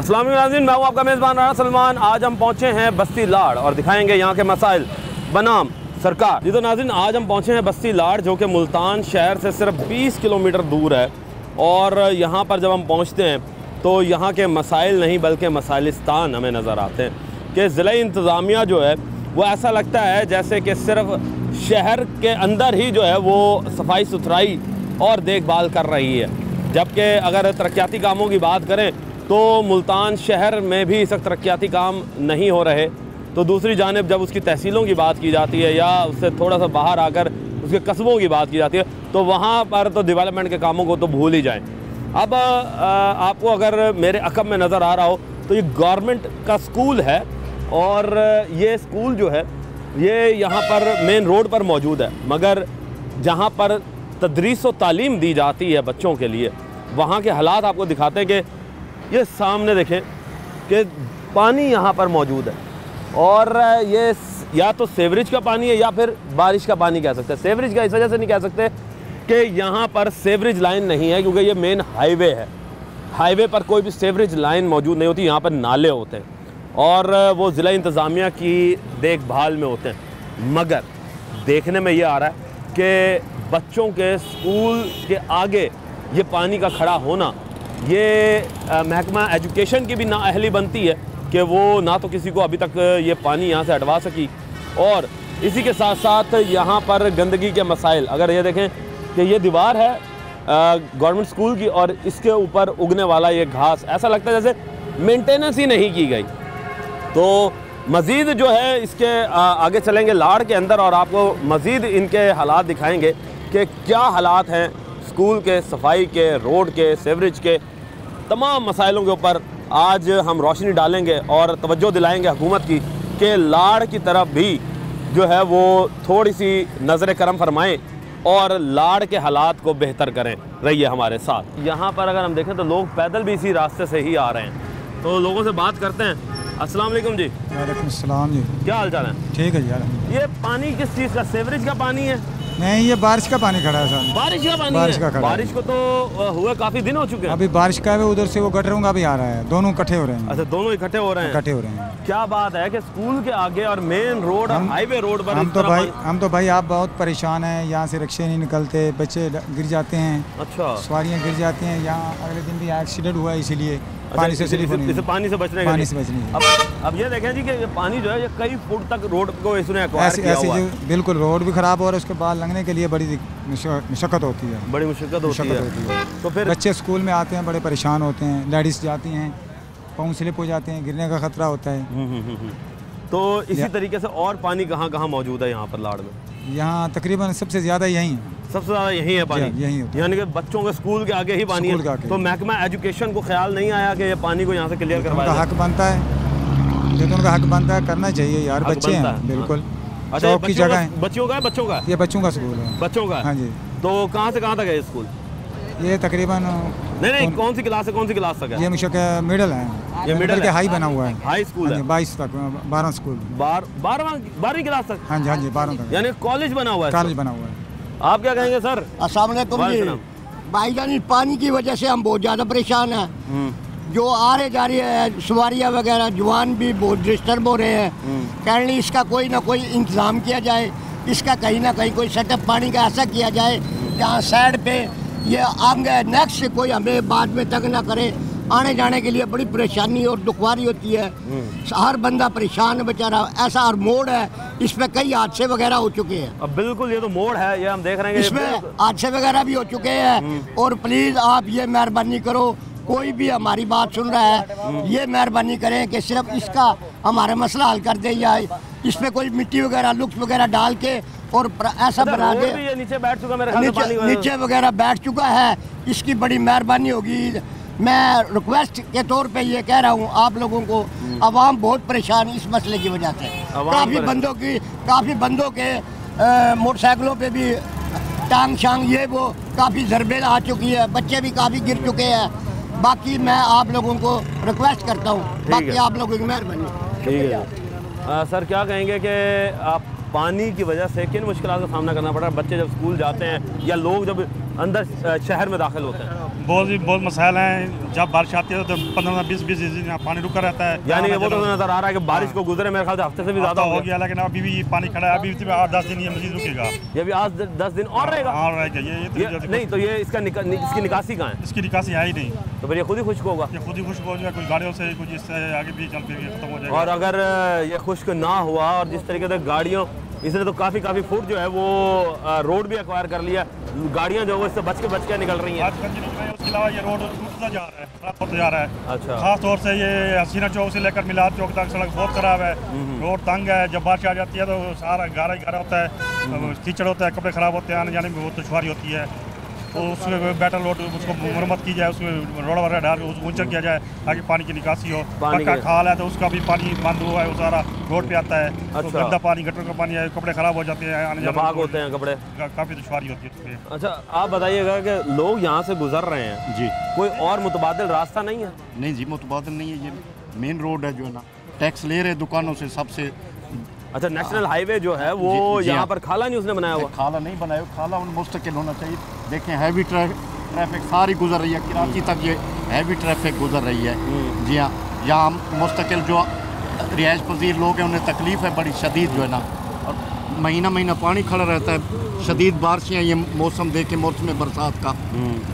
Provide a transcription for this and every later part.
अस्सलाम वालेकुम नाज़रीन, मैं हूँ आपका मेज़बान राना सलमान। आज हम पहुँचे हैं बस्ती लाड़ और दिखाएंगे यहाँ के मसाइल बनाम सरकार। जी तो नाज़रीन, आज हम पहुँचे हैं बस्ती लाड़ जो कि मुल्तान शहर से सिर्फ 20 किलोमीटर दूर है। और यहाँ पर जब हम पहुँचते हैं तो यहाँ के मसाइल नहीं बल्कि मसाइलिस्तान हमें नज़र आते हैं कि ज़िला इंतज़ामिया जो है वो ऐसा लगता है जैसे कि सिर्फ शहर के अंदर ही जो है वो सफाई सुथराई और देखभाल कर रही है, जबकि अगर तरक्याती कामों की बात करें तो मुल्तान शहर में भी इस वक्त तरक्याती काम नहीं हो रहे। तो दूसरी जानिब जब उसकी तहसीलों की बात की जाती है या उससे थोड़ा सा बाहर आकर उसके कस्बों की बात की जाती है तो वहाँ पर तो डेवलपमेंट के कामों को तो भूल ही जाएं। अब आपको अगर मेरे अकब में नज़र आ रहा हो तो ये गवर्नमेंट का स्कूल है और ये स्कूल जो है ये यहाँ पर मेन रोड पर मौजूद है, मगर जहाँ पर तदरीस व तालीम दी जाती है बच्चों के लिए वहाँ के हालात आपको दिखाते हैं कि ये सामने देखें कि पानी यहाँ पर मौजूद है और ये या तो सेवरेज का पानी है या फिर बारिश का पानी कह सकते हैं। सेवरेज का इस वजह से नहीं कह सकते कि यहाँ पर सेवरेज लाइन नहीं है क्योंकि ये मेन हाईवे है। हाईवे पर कोई भी सेवरेज लाइन मौजूद नहीं होती, यहाँ पर नाले होते हैं और वो ज़िला इंतज़ामिया की देखभाल में होते हैं। मगर देखने में ये आ रहा है कि बच्चों के स्कूल के आगे ये पानी का खड़ा होना ये महकमा एजुकेशन की भी नाअहली बनती है कि वो ना तो किसी को अभी तक ये पानी यहाँ से हटवा सकी और इसी के साथ साथ यहाँ पर गंदगी के मसाइल। अगर ये देखें कि ये दीवार है गवर्नमेंट स्कूल की और इसके ऊपर उगने वाला ये घास, ऐसा लगता है जैसे मेंटेनेंस ही नहीं की गई। तो मज़ीद जो है इसके आगे चलेंगे लाड़ के अंदर और आपको मज़ीद इनके हालात दिखाएंगे कि क्या हालात हैं स्कूल के, सफाई के, रोड के, सेवरेज के, तमाम मसाइलों के ऊपर आज हम रोशनी डालेंगे और तवज्जो दिलाएंगे हुकूमत की कि लाड़ की तरफ भी जो है वो थोड़ी सी नज़र करम फरमाएं और लाड़ के हालात को बेहतर करें। रहिए हमारे साथ। यहाँ पर अगर हम देखें तो लोग पैदल भी इसी रास्ते से ही आ रहे हैं, तो लोगों से बात करते हैं। अस्सलाम वालेकुम जी। वालेकुम सलाम जी। क्या हाल चाल है? ठीक है यार। ये पानी किस चीज़ का, सेवरेज का पानी है? नहीं, ये बारिश का पानी खड़ा है सर। बारिश का पानी बारिश है? का खड़ा बारिश को तो हुए काफ़ी दिन हो चुके हैं। अभी बारिश का है, उधर से वो गटरों का भी आ रहा है, दोनों इकट्ठे हो रहे हैं। अच्छा, दोनों इकट्ठे हो रहे हैं? इकट्ठे हो रहे हैं। क्या बात है कि स्कूल के आगे और मेन रोड और हाईवे रोड पर हम तो भाई आप बहुत परेशान हैं। यहाँ से रिक्शे नहीं निकलते, बच्चे गिर जाते हैं। अच्छा, सवारियाँ गिर जाती हैं। यहाँ अगले दिन भी एक्सीडेंट हुआ है, इसीलिए पानी से पानी से बचने पानी से बचने। अब ये देखें जी कि ये पानी जो है ये कई फुट तक रोड को इसने ऐसे बिल्कुल रोड भी ख़राब हो रहा है, उसके बाद लंघने के लिए बड़ी मशक्क़त होती है। बड़ी मुश्किल होती है। तो फिर बच्चे स्कूल में आते हैं, बड़े परेशान होते हैं। लेडीज़ जाती हैं, पाँव स्लिप हो जाते हैं, गिरने का खतरा होता है। तो इसी तरीके से और पानी कहाँ मौजूद है यहाँ पर लाड़ में? यहाँ तकरीबन सबसे ज़्यादा यहीं है। सबसे ज़्यादा यहीं है पानी? यहीं होता है। यानी कि बच्चों के स्कूल के आगे ही पानी है। तो महकमा एजुकेशन को ख्याल नहीं आया कि ये पानी को यहाँ से क्लियर करवाया? हक बनता है, जो तो उनका हक बनता है, करना चाहिए यार। बच्चे हैं बिल्कुल। अच्छा, की जगह है। बच्चों का है? बच्चों का? ये बच्चों का स्कूल है। बच्चों का? हाँ जी। तो कहाँ से कहाँ तक है स्कूल? ये तकरीबन नहीं, कौन सी क्लास से कौन सी क्लास तक है? ये मुश्किल मिडल है। ये मिडल के हाई बना हुआ है। हाई स्कूल है 22 तक, 12 स्कूल, 12वीं क्लास तक? हाँ जी 12 तक, यानी कॉलेज बना हुआ है? कॉलेज बना हुआ है। आप क्या कहेंगे सर? अस्सलाम वालेकुम जी। भाईजान, पानी की वजह से हम बहुत ज़्यादा परेशान हैं। जो आ रहे जा रही है सवारियाँ वगैरह, जवान भी बहुत डिस्टर्ब हो रहे हैं। कहने इसका कोई ना कोई इंतज़ाम किया जाए, इसका कहीं ना कहीं कोई सेटअप पानी का ऐसा किया जाए जहाँ साइड पे ये आगे नेक्स्ट से कोई हमें बाद में तंग ना करे। आने जाने के लिए बड़ी परेशानी और दुखवारी होती है। हर बंदा परेशान है बेचारा। ऐसा और मोड़ है, इसमें कई हादसे वगैरह हो चुके हैं। अब बिल्कुल ये तो मोड़ है, ये हम देख रहे हैं, इसमें हादसे वगैरह भी हो चुके हैं। और प्लीज़ आप ये मेहरबानी करो, कोई भी हमारी बात सुन रहा है, ये मेहरबानी करें कि सिर्फ इसका हमारा मसला हल कर दे जाए। इसमें कोई मिट्टी वगैरह लुक्स वगैरह डाल के और ऐसा बना दे। ये नीचे बैठ चुका मेरे ख्याल से पानी, नीचे वगैरह बैठ चुका है, इसकी बड़ी मेहरबानी होगी। मैं रिक्वेस्ट के तौर पे ये कह रहा हूँ आप लोगों को, आवाम बहुत परेशान है इस मसले की वजह से। काफ़ी बंदों के मोटरसाइकिलों पे भी टांग शांग ये वो काफ़ी ज़रबे आ चुकी है, बच्चे भी काफ़ी गिर चुके हैं। बाकी मैं आप लोगों को रिक्वेस्ट करता हूँ, बाकी आप लोगों की मेहरबानी। ठीक है सर, क्या कहेंगे कि आप पानी की वजह से किन मुश्किलों का सामना करना पड़ रहा है? बच्चे जब स्कूल जाते हैं या लोग जब अंदर शहर में दाखिल होते हैं? बहुत मसाइल हैं। जब बारिश आती है तो 15-20 दिन यहाँ पानी रुका रहता है। यानी वो तो नजर आ रहा है कि बारिश को गुजरे मेरे ख्याल से हफ्ते से भी ज़्यादा हो गया, लेकिन अभी भी पानी खड़ा है। अभी 8-10 दिन ये मजीद रुकेगा। ये भी 8-10 दिन और रहेगा। ये नहीं तो ये इसकी निकासी कहाँ है? इसकी निकासी है ही नहीं, तो फिर ये खुद ही खुश्क होगा। ये खुद ही खुश्क हो जाएगा, कुछ गाड़ियों से कुछ इससे आगे भी चल के खत्म हो जाएगा। और अगर ये खुश्क ना हुआ और जिस तरीके से गाड़ियों इसने तो काफ़ी फुट जो है वो रोड भी एक्वायर कर लिया, गाड़ियाँ जो है वो इससे बच के निकल रही हैं। उसके अलावा ये रोड टूटता जा रहा है, खराब होता जा रहा है। अच्छा, खास तौर से ये हसीना चौक से लेकर मिलाद चौक तक सड़क बहुत खराब है, रोड तंग है। जब बारिश आ जाती है तो सारा गारा होता है, कीचड़ होता है, कपड़े खराब होते हैं, आने जाने में बहुत दुश्वारी होती है। तो उसमें बेटर रोड उसको मरम्मत की जाए, उसमें रोड वगैरह डाल के उसको ऊंचा किया जाए ताकि पानी की निकासी हो। पक्का खाल है तो उसका भी पानी बंद हुआ है, वो सारा रोड पे आता है। अच्छा। तो गंदा पानी, गटर का पानी है, कपड़े खराब हो जाते हैं, आने जाने होते हैं कपड़े, काफ़ी दुश्वारी होती है उसमें। अच्छा, आप बताइएगा कि लोग यहाँ से गुजर रहे हैं जी, कोई और मुतबादिल रास्ता नहीं है? नहीं जी, मुतबादिल नहीं है, ये मेन रोड है जो है ना, टैक्स ले रहे दुकानों से सबसे। अच्छा, नेशनल हाईवे जो है वो यहाँ पर खाला नहीं उसने बनाया हुआ? खाला नहीं बनाया, खाला मुस्तकिल होना चाहिए। देखें हैवी ट्रैफिक सारी गुजर रही है, कराची तक ये हैवी ट्रैफिक गुजर रही है। जी हाँ, यहाँ मुस्तकिल जो रिहाइश पजीर लोग हैं उन्हें तकलीफ़ है बड़ी शदीद जो है ना, और महीना पानी खड़ा रहता है। शदीद बारिशें ये मौसम देखे, मौसम बरसात का।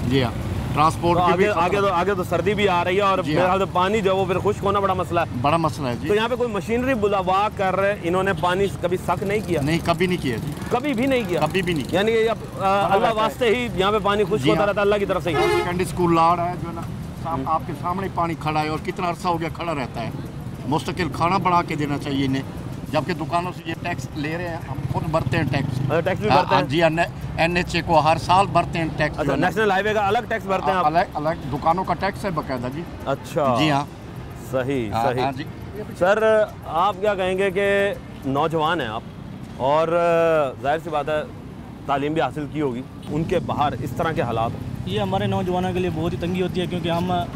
जी हाँ, ट्रांसपोर्ट तो आगे तो सर्दी भी आ रही है और मेरे ख्याल से पानी जो है वो फिर खुश्क होना बड़ा मसला है। बड़ा मसला है जी। तो यहाँ पे कोई मशीनरी बुलावा कर इन्होंने पानी कभी सक नहीं किया? नहीं, कभी नहीं किया जी, कभी भी नहीं किया, कभी भी नहीं किया। यानी कि अल्लाह वास्ते ही यहाँ पे पानी खुश्क होता रहता है, अल्लाह की तरफ से ही। सेकेंडरी स्कूल लाड़ है जो है ना, आपके सामने पानी खड़ा है और कितना अरसा हो गया खड़ा रहता है। मुस्तकिल खाना बढ़ा के देना चाहिए इन्हें, जबकि दुकानों से ये टैक्स ले रहे हैं, हम खुद भरते हैं टैक्स। टैक्स भी भरते हैं? जी, NHA को हर साल भरते हैं टैक्स। अच्छा, नेशनल हाईवे का अलग टैक्स भरते हैं आप? अलग दुकानों का टैक्स है बाकायदा जी। अच्छा जी हाँ, सही। हाँ जी। सर, आप क्या कहेंगे कि नौजवान हैं आप और जाहिर सी बात है तालीम भी हासिल की होगी, उनके बाहर इस तरह के हालात? ये हमारे नौजवानों के लिए बहुत ही तंगी होती है, क्योंकि हम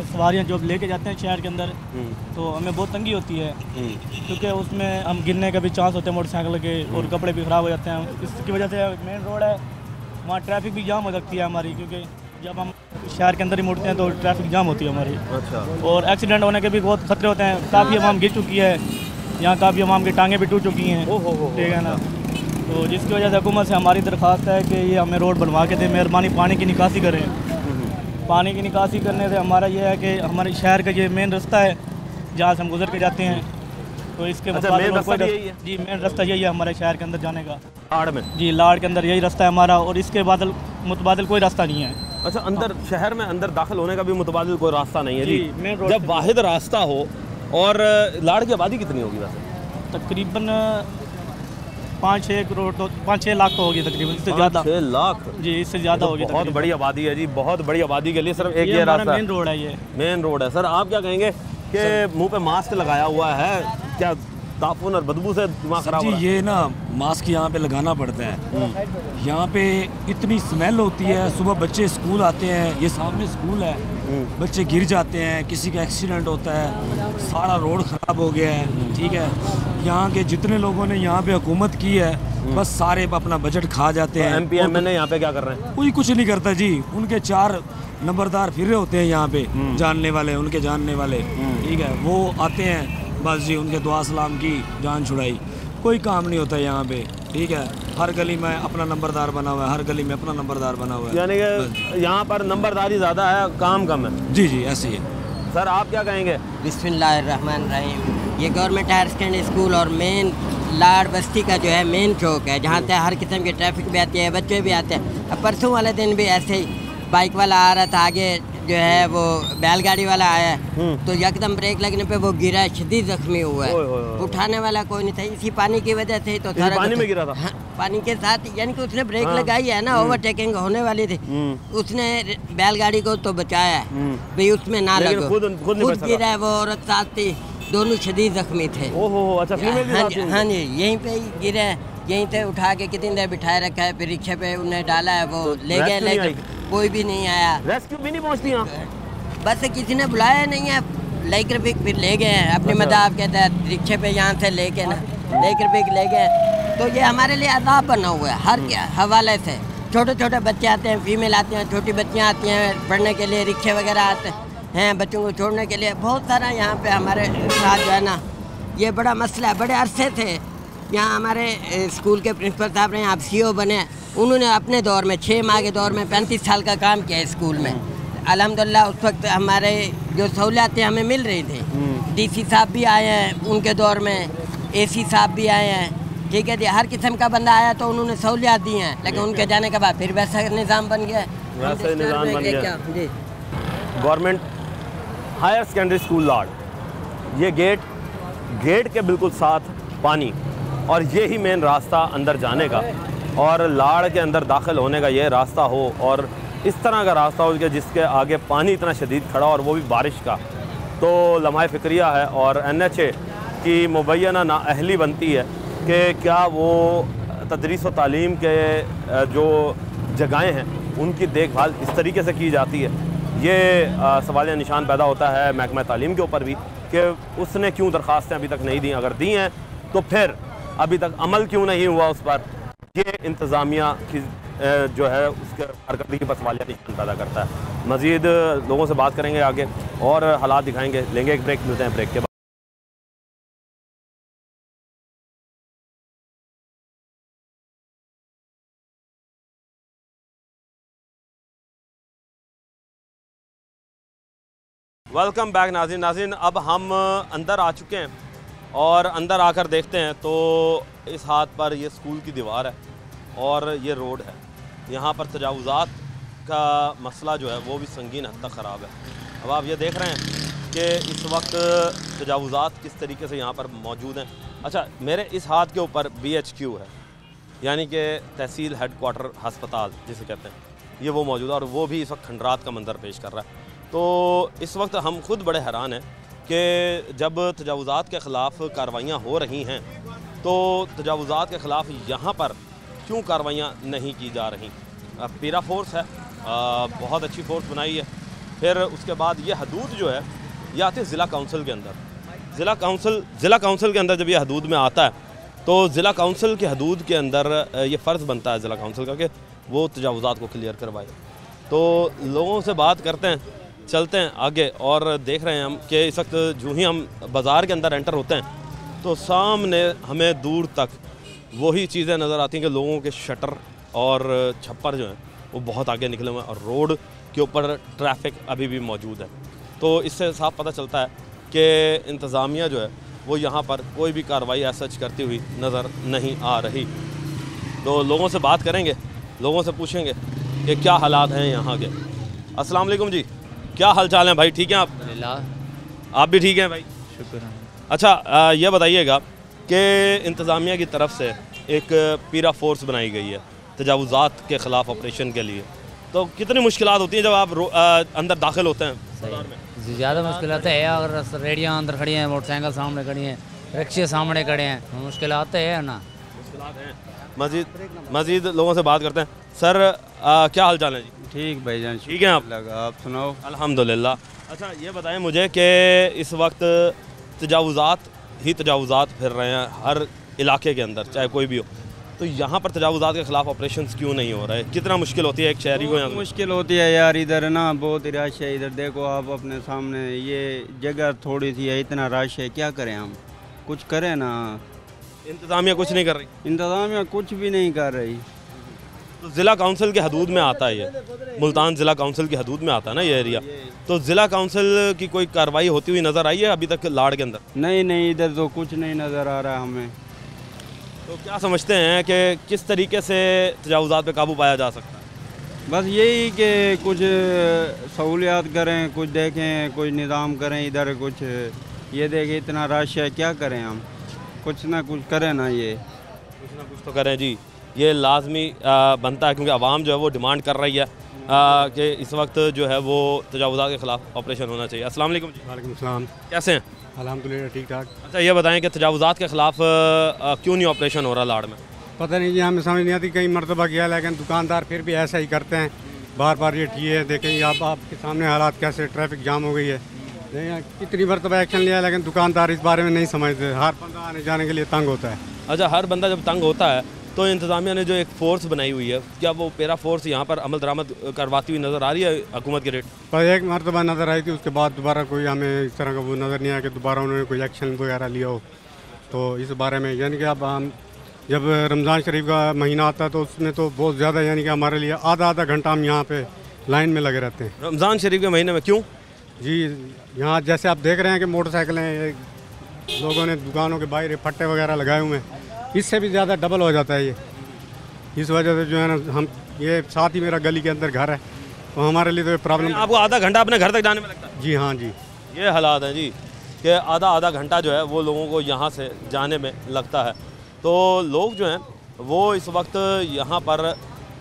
सवारियाँ जो लेके जाते हैं शहर के अंदर तो हमें बहुत तंगी होती है, क्योंकि उसमें हम गिरने का भी चांस होते हैं मोटरसाइकिल के, और कपड़े भी ख़राब हो जाते हैं। इसकी वजह से मेन रोड है, वहाँ ट्रैफिक भी जाम हो सकती है हमारी, क्योंकि जब हम शहर के अंदर ही मुड़ते हैं तो ट्रैफिक जाम होती है हमारी। अच्छा। और एक्सीडेंट होने के भी बहुत खतरे होते हैं। काफ़ी अवाम गिर चुकी है यहाँ, काफ़ी अवाम की टांगें भी टूट चुकी हैं, ठीक है ना। तो जिसकी वजह से हुकूमत से हमारी दरख्वास्त है कि ये हमें रोड बनवा के दें, मेहरबानी पानी की निकासी करें। पानी की निकासी करने से हमारा ये है कि हमारे शहर का ये मेन रास्ता है जहाँ से हम गुजर के जाते हैं, तो इसके मेन रास्ता जी मेन रास्ता यही है हमारे शहर के अंदर जाने का। लाड़ में? जी, लाड़ के अंदर यही रास्ता है हमारा, और इसके मुतबादिल कोई रास्ता नहीं है। अच्छा, अंदर शहर में अंदर दाखिल होने का भी मुतबादिल कोई रास्ता नहीं है? जी, मेन रोड जब वाहिद रास्ता हो। और लाड़ की आबादी कितनी होगी वैसे? तकरीबन 5-6 लाख तो होगी तकरीबन, इससे ज़्यादा। 6 लाख? जी, इससे ज़्यादा होगी। बहुत बड़ी आबादी है जी, बहुत बड़ी आबादी के लिए सिर्फ एक ये रास्ता मेन रोड है। ये मेन रोड है। सर, आप क्या कहेंगे कि मुंह पे मास्क लगाया हुआ है, क्या ताफून और बदबू से दिमाग खराब हो रहा है? ये ना मास्क यहाँ पे लगाना पड़ता है, यहाँ पे इतनी स्मेल होती है। सुबह बच्चे स्कूल आते हैं, ये सामने स्कूल है, बच्चे गिर जाते हैं, किसी का एक्सीडेंट होता है, सारा रोड ख़राब हो गया है, ठीक है। यहाँ के जितने लोगों ने यहाँ पे हुकूमत की है बस सारे अपना बजट खा जाते हैं। MP MNA यहाँ पे क्या कर रहे हैं? कोई कुछ नहीं करता जी, उनके 4 नंबरदार फिर होते हैं यहाँ पे, जानने वाले, उनके जानने वाले, ठीक है। वो आते हैं बस जी, उनके दुआ सलाम की, जान छुड़ाई, कोई काम नहीं होता यहाँ पे, ठीक है। हर गली में अपना नंबरदार बना हुआ है, हर गली में अपना नंबरदार बना हुआ है, यानी कि यहाँ पर नंबरदारी ज़्यादा है, काम कम है। जी जी, ऐसे ही है। सर, आप क्या कहेंगे? बिस्मिल्लाहिर्रहमानिर्रहीम। ये गवर्नमेंट हायर सेकेंडरी स्कूल और मेन लाड़ बस्ती का जो है मेन चौक है, जहाँ से हर किस्म की ट्रैफिक भी आती है, बच्चे भी आते हैं। अब परसों वाले दिन भी ऐसे ही बाइक वाला आ रहा था, आगे जो है वो बैलगाड़ी वाला आया, तो एकदम ब्रेक लगने पे वो गिरा है, शदीद जख्मी हुआ है। उठाने वाला कोई नहीं था, इसी पानी की वजह से तो पानी में गिरा था। हाँ, पानी के साथ, यानी कि उसने ब्रेक लगाई है ना, ओवरटेकिंग होने वाली थी, उसने बैलगाड़ी को तो बचाया है भाई, उसमें ना लगो, खुद गिरा है। वो औरत साथ थी, दोनों शदीद जख्मी थे। अच्छा, हाँ जी, यहीं पे ही गिरे हैं, यहीं से उठा के कितनी देर बिठाए रखा है, फिर रिक्शे पे उन्हें डाला है, वो ले गए, लेकिन कोई भी नहीं आया। रेस्क्यू भी नहीं पहुंचती यहाँ? बस किसी ने बुलाया नहीं है, लेकर फिर ले गए हैं अपने मदाब के तहत, रिक्शे पे यहाँ से लेके ना लेकर फिर ले गए। तो ये हमारे लिए अज़ाब बना हुआ है हर हवाले से, छोटे छोटे बच्चे आते हैं, फीमेल आते हैं, छोटी बच्चियाँ आती हैं पढ़ने के लिए, रिक्शे वगैरह आते हैं बच्चों को छोड़ने के लिए। बहुत सारा यहाँ पे हमारे साथ जो है ना ये बड़ा मसला है। बड़े अरसे थे यहाँ हमारे स्कूल के प्रिंसिपल साहब रहे, आप CO बने, उन्होंने अपने दौर में 6 माह के दौर में 35 साल का काम किया है स्कूल में। अल्हम्दुलिल्लाह उस वक्त हमारे जो सहूलियातें हमें मिल रही थी। DC साहब भी आए हैं उनके दौर में, AC साहब भी आए हैं, ठीक है जी। हर किस्म का बंदा आया तो उन्होंने सहूलियात दी हैं, लेकिन उनके जाने के बाद फिर वैसा निज़ाम बन गया। वैसा निज़ाम बन गया जी। गवर्नमेंट हायर सेकेंडरी स्कूल लाड़, ये गेट के बिल्कुल साथ पानी, और ये ही मेन रास्ता अंदर जाने का और लाड़ के अंदर दाखिल होने का ये रास्ता हो, और इस तरह का रास्ता हो कि जिसके आगे पानी इतना शदीद खड़ा और वो भी बारिश का, तो लम्हा फ़िक्रिया है। और NHA की मुबैना नाअहली बनती है कि क्या वो तदरीस व तालीम के जो जगहें हैं उनकी देखभाल इस तरीके से की जाती है। ये सवालिया निशान पैदा होता है महकमा तालीम के ऊपर भी कि उसने क्यों दरख्वास्तें अभी तक नहीं दी, अगर दी हैं तो फिर अभी तक अमल क्यों नहीं हुआ उस पर। ये इंतज़ामिया की जो है उसके कारकर्दगी पर सवालिया निशान पैदा करता है। मज़ीद लोगों से बात करेंगे आगे और हालात दिखाएंगे, लेंगे एक ब्रेक, मिलते हैं ब्रेक के बाद। वेलकम बैक नाज़रीन। अब हम अंदर आ चुके हैं और अंदर आकर देखते हैं तो इस हाथ पर ये स्कूल की दीवार है और ये रोड है। यहाँ पर तजावुज़ात का मसला जो है वो भी संगीन हद तक ख़राब है। अब आप ये देख रहे हैं कि इस वक्त तजावुज़ात किस तरीके से यहाँ पर मौजूद हैं। अच्छा, मेरे इस हाथ के ऊपर BHQ है, यानी कि तहसील हेडक्वार्टर हस्पताल जिसे कहते हैं, ये वो मौजूद है और वो भी इस वक्त खंडरात का मंजर पेश कर रहा है। तो इस वक्त हम खुद बड़े हैरान हैं कि जब तजावुज़ात के ख़िलाफ़ कार्रवाइयाँ हो रही हैं तो तजावुज़ात के ख़िलाफ़ यहाँ पर क्यों कार्रवाइयाँ नहीं की जा रही। पीरा फोर्स है, बहुत अच्छी फोर्स बनाई है। फिर उसके बाद ये हदूद जो है ये आती है ज़िला काउंसिल के अंदर। ज़िला काउंसिल के अंदर जब ये हदूद में आता है तो ज़िला काउंसिल के हदूद के अंदर ये फ़र्ज़ बनता है ज़िला काउंसिल का कि वो तजावुज़ात को क्लियर करवाए। तो लोगों से बात करते हैं, चलते हैं आगे और देख रहे हैं हम कि इस वक्त जो ही हम बाज़ार के अंदर एंटर होते हैं तो सामने हमें दूर तक वही चीज़ें नज़र आती हैं कि लोगों के शटर और छप्पर जो हैं वो बहुत आगे निकले हुए हैं और रोड के ऊपर ट्रैफिक अभी भी मौजूद है। तो इससे साफ पता चलता है कि इंतज़ामिया जो है वो यहाँ पर कोई भी कार्रवाई सच करती हुई नज़र नहीं आ रही। तो लोगों से बात करेंगे, लोगों से पूछेंगे कि क्या हालात हैं यहाँ के। अस्सलाम वालेकुम जी, क्या हाल चाल है भाई? ठीक हैं आप? आप भी ठीक हैं भाई, शुक्र है। अच्छा, ये बताइएगा कि इंतज़ामिया की तरफ से एक पीरा फोर्स बनाई गई है तजावुज़ात के ख़िलाफ़ ऑपरेशन के लिए, तो कितनी मुश्किलात होती हैं जब आप अंदर दाखिल होते हैं बाज़ार में? ज़्यादा मुश्किलात है। अगर रेडियाँ अंदर खड़ी हैं, मोटरसाइकिल सामने खड़ी हैं, रिक्शे सामने खड़े हैं, मुश्किलात है ना। मुश्किलात हैं। मज़ीद लोगों से बात करते हैं। सर, क्या हाल चाल है जी? ठीक भाईजान, ठीक है आप सुनाओ? अल्हम्दुलिल्लाह। अच्छा, ये बताएं मुझे कि इस वक्त तजावुज़ात फिर रहे हैं हर इलाके के अंदर, चाहे कोई भी हो, तो यहाँ पर तजावुज़ात के ख़िलाफ़ ऑपरेशंस क्यों नहीं हो रहे? कितना मुश्किल होती है एक शहरी को? यहाँ मुश्किल होती है यार, इधर ना बहुत रश है। इधर देखो आप अपने सामने, ये जगह थोड़ी सी है, इतना रश है, क्या करें हम? कुछ करें ना। इंतज़ामिया कुछ नहीं कर रही? इंतज़ामिया कुछ भी नहीं कर रही। तो ज़िला काउंसिल के हदूद में आता है ये, मुल्तान ज़िला काउंसिल के हदूद में आता है ना ये एरिया, तो ज़िला काउंसिल की कोई कार्रवाई होती हुई नज़र आई है अभी तक लाड़ के अंदर? नहीं, इधर तो कुछ नहीं नज़र आ रहा हमें। तो क्या समझते हैं कि किस तरीके से तजावुज़ात पे काबू पाया जा सकता है? बस यही कि कुछ सहूलियात करें, कुछ देखें, कुछ निज़ाम करें। इधर कुछ ये देखें इतना रश है, क्या करें हम? कुछ ना कुछ करें ना, ये कुछ ना कुछ तो करें जी, ये लाजमी बनता है क्योंकि आवाम जो है वो डिमांड कर रही है कि इस वक्त जो है वो तजावुज़ात के ख़िलाफ़ ऑपरेशन होना चाहिए। अस्सलाम वालेकुम जी। वालेकुम सलाम। कैसे हैं? अल्हम्दुलिल्लाह ठीक ठाक। अच्छा, ये बताएं कि तजावुज़ात के ख़िलाफ़ क्यों नहीं ऑपरेशन हो रहा लाड़ में? पता नहीं जी, हमें समझ नहीं आती। कई मरतबा किया, लेकिन दुकानदार फिर भी ऐसा ही करते हैं बार बार। ये ठीक है, देखें आप आपके सामने हालात कैसे, ट्रैफिक जाम हो गई है। कितनी मरतबा एक्शन लिया, लेकिन दुकानदार इस बारे में नहीं समझते। हर बंदा आने जाने के लिए तंग होता है। अच्छा, हर बंदा जब तंग होता है तो इंतज़ामिया ने जो एक फ़ोर्स बनाई हुई है, क्या वो पैरा फोर्स यहाँ पर अमल दरामद करवाती हुई नज़र आ रही है हुकूमत के रेट पर? एक मरतबा नज़र आई थी, उसके बाद दोबारा कोई हमें इस तरह का वो नज़र नहीं आया कि दोबारा उन्होंने कोई एक्शन वगैरह लिया हो। तो इस बारे में यानी कि अब हम जब रमज़ान शरीफ का महीना आता है तो उसमें तो बहुत ज़्यादा यानी कि हमारे लिए आधा घंटा हम यहाँ पे लाइन में लगे रहते हैं। रमज़ान शरीफ के महीने में क्यों? जी, यहाँ जैसे आप देख रहे हैं कि मोटरसाइकिलें लोगों ने दुकानों के बाहर फट्टे वगैरह लगाए हुए हैं, इससे भी ज़्यादा डबल हो जाता है ये। इस वजह से जो है ना, हम ये साथ ही मेरा गली के अंदर घर है, तो हमारे लिए तो ये प्रॉब्लम। आपको आधा घंटा अपने घर तक जाने में लगता है? जी हाँ जी, ये हालात हैं जी कि आधा घंटा जो है वो लोगों को यहाँ से जाने में लगता है। तो लोग जो हैं वो इस वक्त यहाँ पर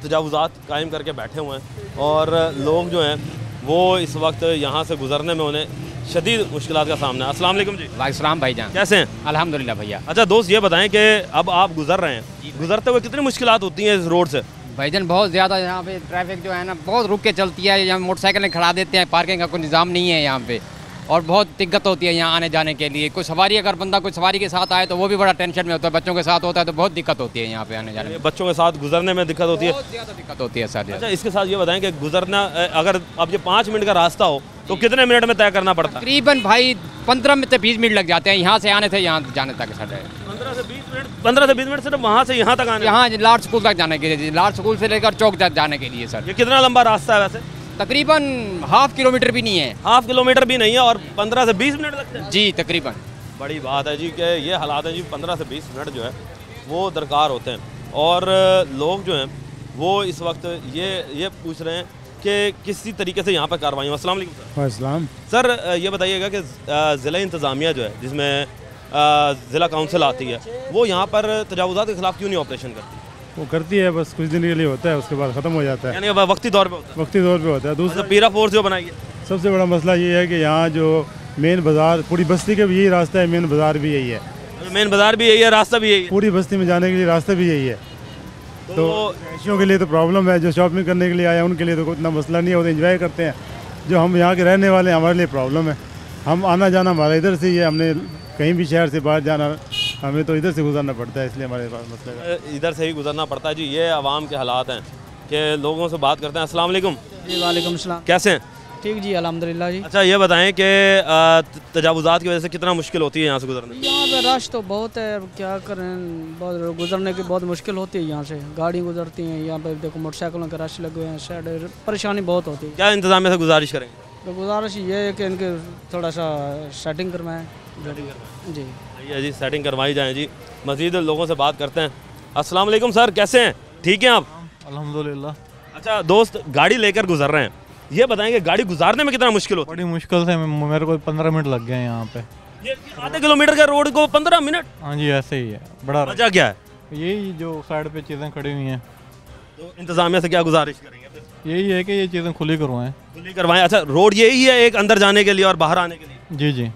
तजावुज़ात कायम करके बैठे हुए हैं और लोग जो हैं वो इस वक्त यहाँ से गुजरने में उन्हें शदीद मुश्किलात का सामना है। अस्सलाम वालेकुम जी। वालेकुम भाईजान, कैसे हैं? अल्हम्दुलिल्लाह भैया। अच्छा दोस्त, ये बताएं कि अब आप गुजर रहे हैं, गुजरते हुए कितनी मुश्किलात होती हैं इस रोड से? भाईजान बहुत ज़्यादा यहाँ पे ट्रैफिक जो है ना बहुत रुक के चलती है, यहाँ मोटरसाइकिलें खड़ा देते हैं, पार्किंग का कोई निज़ाम नहीं है यहाँ पे और बहुत दिक्कत होती है यहाँ आने जाने के लिए। कोई सवारी अगर बंदा कोई सवारी के साथ आए तो वो भी बड़ा टेंशन में होता है, बच्चों के साथ होता है तो बहुत दिक्कत होती है यहाँ पे आने जाने में। बच्चों के साथ गुजरने में दिक्कत होती है? बहुत ज़्यादा दिक्कत होती है सर। अच्छा, इसके साथ ये बताएं कि गुजरना अगर अब ये 5 मिनट का रास्ता हो तो कितने मिनट में तय करना पड़ता है? तकरीबन भाई 15 से 20 मिनट लग जाते हैं यहाँ से आने से यहाँ जाने तक। सर 15 से 20 मिनट सिर्फ वहाँ से यहाँ तक आने? यहाँ लार्ड स्कूल तक जाने के लिए, लार्ड स्कूल से लेकर चौक तक जाने के लिए। सर ये कितना लंबा रास्ता है वैसे? तकरीबन ½ किलोमीटर भी नहीं है। ½ किलोमीटर भी नहीं है और 15 से 20 मिनट लगते हैं? जी तकरीबन। बड़ी बात है जी कि ये हालात हैं जी, 15 से 20 मिनट जो है वो दरकार होते हैं और लोग जो हैं वो इस वक्त ये पूछ रहे हैं कि किसी तरीके से यहाँ पर कार्रवाई हो। अस्सलाम वालेकुम वालेकुम सर, ये बताइएगा कि ज़िला इंतज़ामिया जो है जिसमें ज़िला काउंसिल आती है वो यहाँ पर तजावुज़ात के खिलाफ क्यों नहीं ऑपरेशन करती? वो करती है, बस कुछ दिन के लिए होता है, उसके बाद ख़त्म हो जाता है। यानी वक्ती तौर पे होता है? वक्ती तौर पे होता है। दूसरा पीरा फोर्स जो बनाई है, सबसे बड़ा मसला ये है कि यहाँ जो मेन बाज़ार, पूरी बस्ती का भी यही रास्ता है, मेन बाज़ार भी यही है। मेन बाज़ार भी यही है, रास्ता भी यही है, पूरी बस्ती में जाने के लिए रास्ता भी यही है। तो रहायशियों के लिए तो प्रॉब्लम है, जो शॉपिंग करने के लिए आए हैं उनके लिए तो कोई इतना मसला नहीं है, वो तो एंजॉय करते हैं। जो हम यहाँ के रहने वाले हैं हमारे लिए प्रॉब्लम है। हम आना जाना हमारा इधर से ही है, हमने कहीं भी शहर से बाहर जाना हमें तो इधर से गुजरना पड़ता है, इसलिए हमारे पास मसला है, इधर से ही गुजरना पड़ता है जी। ये आवाम के हालात हैं कि लोगों से बात करते हैं। अस्सलाम वालेकुम जी। वालेकुम सलाम। कैसे हैं? ठीक जी, अल्हम्दुलिल्लाह जी। अच्छा, ये बताएं कि तजावुज़ात की वजह से कितना मुश्किल होती है यहाँ से गुजरने? यहाँ पे रश तो बहुत है, क्या करें, बहुत गुजरने की बहुत मुश्किल होती है। यहाँ से गाड़ी गुजरती हैं, यहाँ पे देखो मोटरसाइकिलों के रश लगे हुए हैं, शायद परेशानी बहुत होती है। क्या इंतज़ामिया से गुजारिश करेंगे? तो गुजारिश ये है कि इनके थोड़ा सा सेटिंग करवाएँ जी। जी सेटिंग करवाई जाए जी। मज़ीद लोगों से बात करते हैं। अस्सलाम वालेकुम सर, कैसे हैं? ठीक हैं आप? अल्हम्दुलिल्लाह। अच्छा दोस्त, गाड़ी लेकर गुजर रहे हैं, ये बताएंगे गाड़ी गुजारने में कितना मुश्किल होता है? बड़ी मुश्किल से मेरे को 15 मिनट लग गए यहाँ पे। ये आधे किलोमीटर का रोड को 15 मिनट? हाँ जी, ऐसे ही है। बड़ा वजह क्या है? यही जो साइड पे चीज़ें खड़ी हुई हैं। तो इंतज़ामिया से क्या गुजारिश करेंगे? यही है कि ये चीज़ें खुली करवाएं। खुली करवाएं। अच्छा, रोड यही है एक अंदर जाने के लिए और बाहर आने के लिए? जी जी,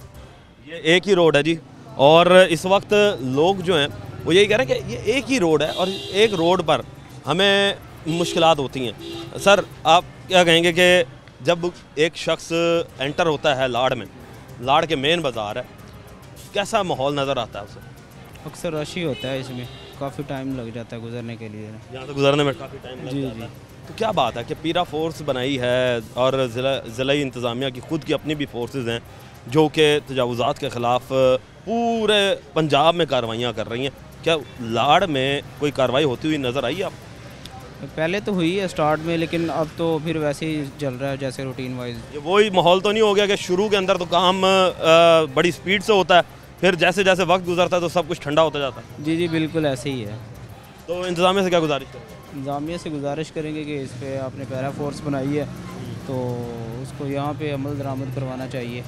ये एक ही रोड है जी। और इस वक्त लोग जो हैं वो यही कह रहे हैं कि ये एक ही रोड है और एक रोड पर हमें मुश्किलात होती हैं। सर, आप क्या कहेंगे कि जब एक शख्स एंटर होता है लाड़ में, लाड़ के मेन बाज़ार है, कैसा माहौल नज़र आता है उसे? अक्सर रश ही होता है, इसमें काफ़ी टाइम लग जाता है गुजरने के लिए। यहाँ से गुजरने में काफ़ी टाइम लग जाता है। तो क्या बात है कि पीरा फोर्स बनाई है और ज़िला इंतज़ामिया की ख़ुद की अपनी भी फोर्सेस हैं जो कि तजावुज़ात के ख़िलाफ़ पूरे पंजाब में कार्रवाइयाँ कर रही हैं। क्या लाड़ में कोई कार्रवाई होती हुई नज़र आई आप? पहले तो हुई है स्टार्ट में, लेकिन अब तो फिर वैसे ही चल रहा है जैसे रूटीन वाइज। वही माहौल तो नहीं हो गया कि शुरू के अंदर तो काम बड़ी स्पीड से होता है, फिर जैसे जैसे वक्त गुजरता है तो सब कुछ ठंडा होता जाता है? जी जी बिल्कुल ऐसे ही है। तो इंतज़ामिया से क्या गुजारिश करेंगे? इंतज़ामिया से गुजारिश करेंगे कि इस पर आपने पैरा फोर्स बनाई है तो उसको यहाँ पे अमल दरामद करवाना चाहिए।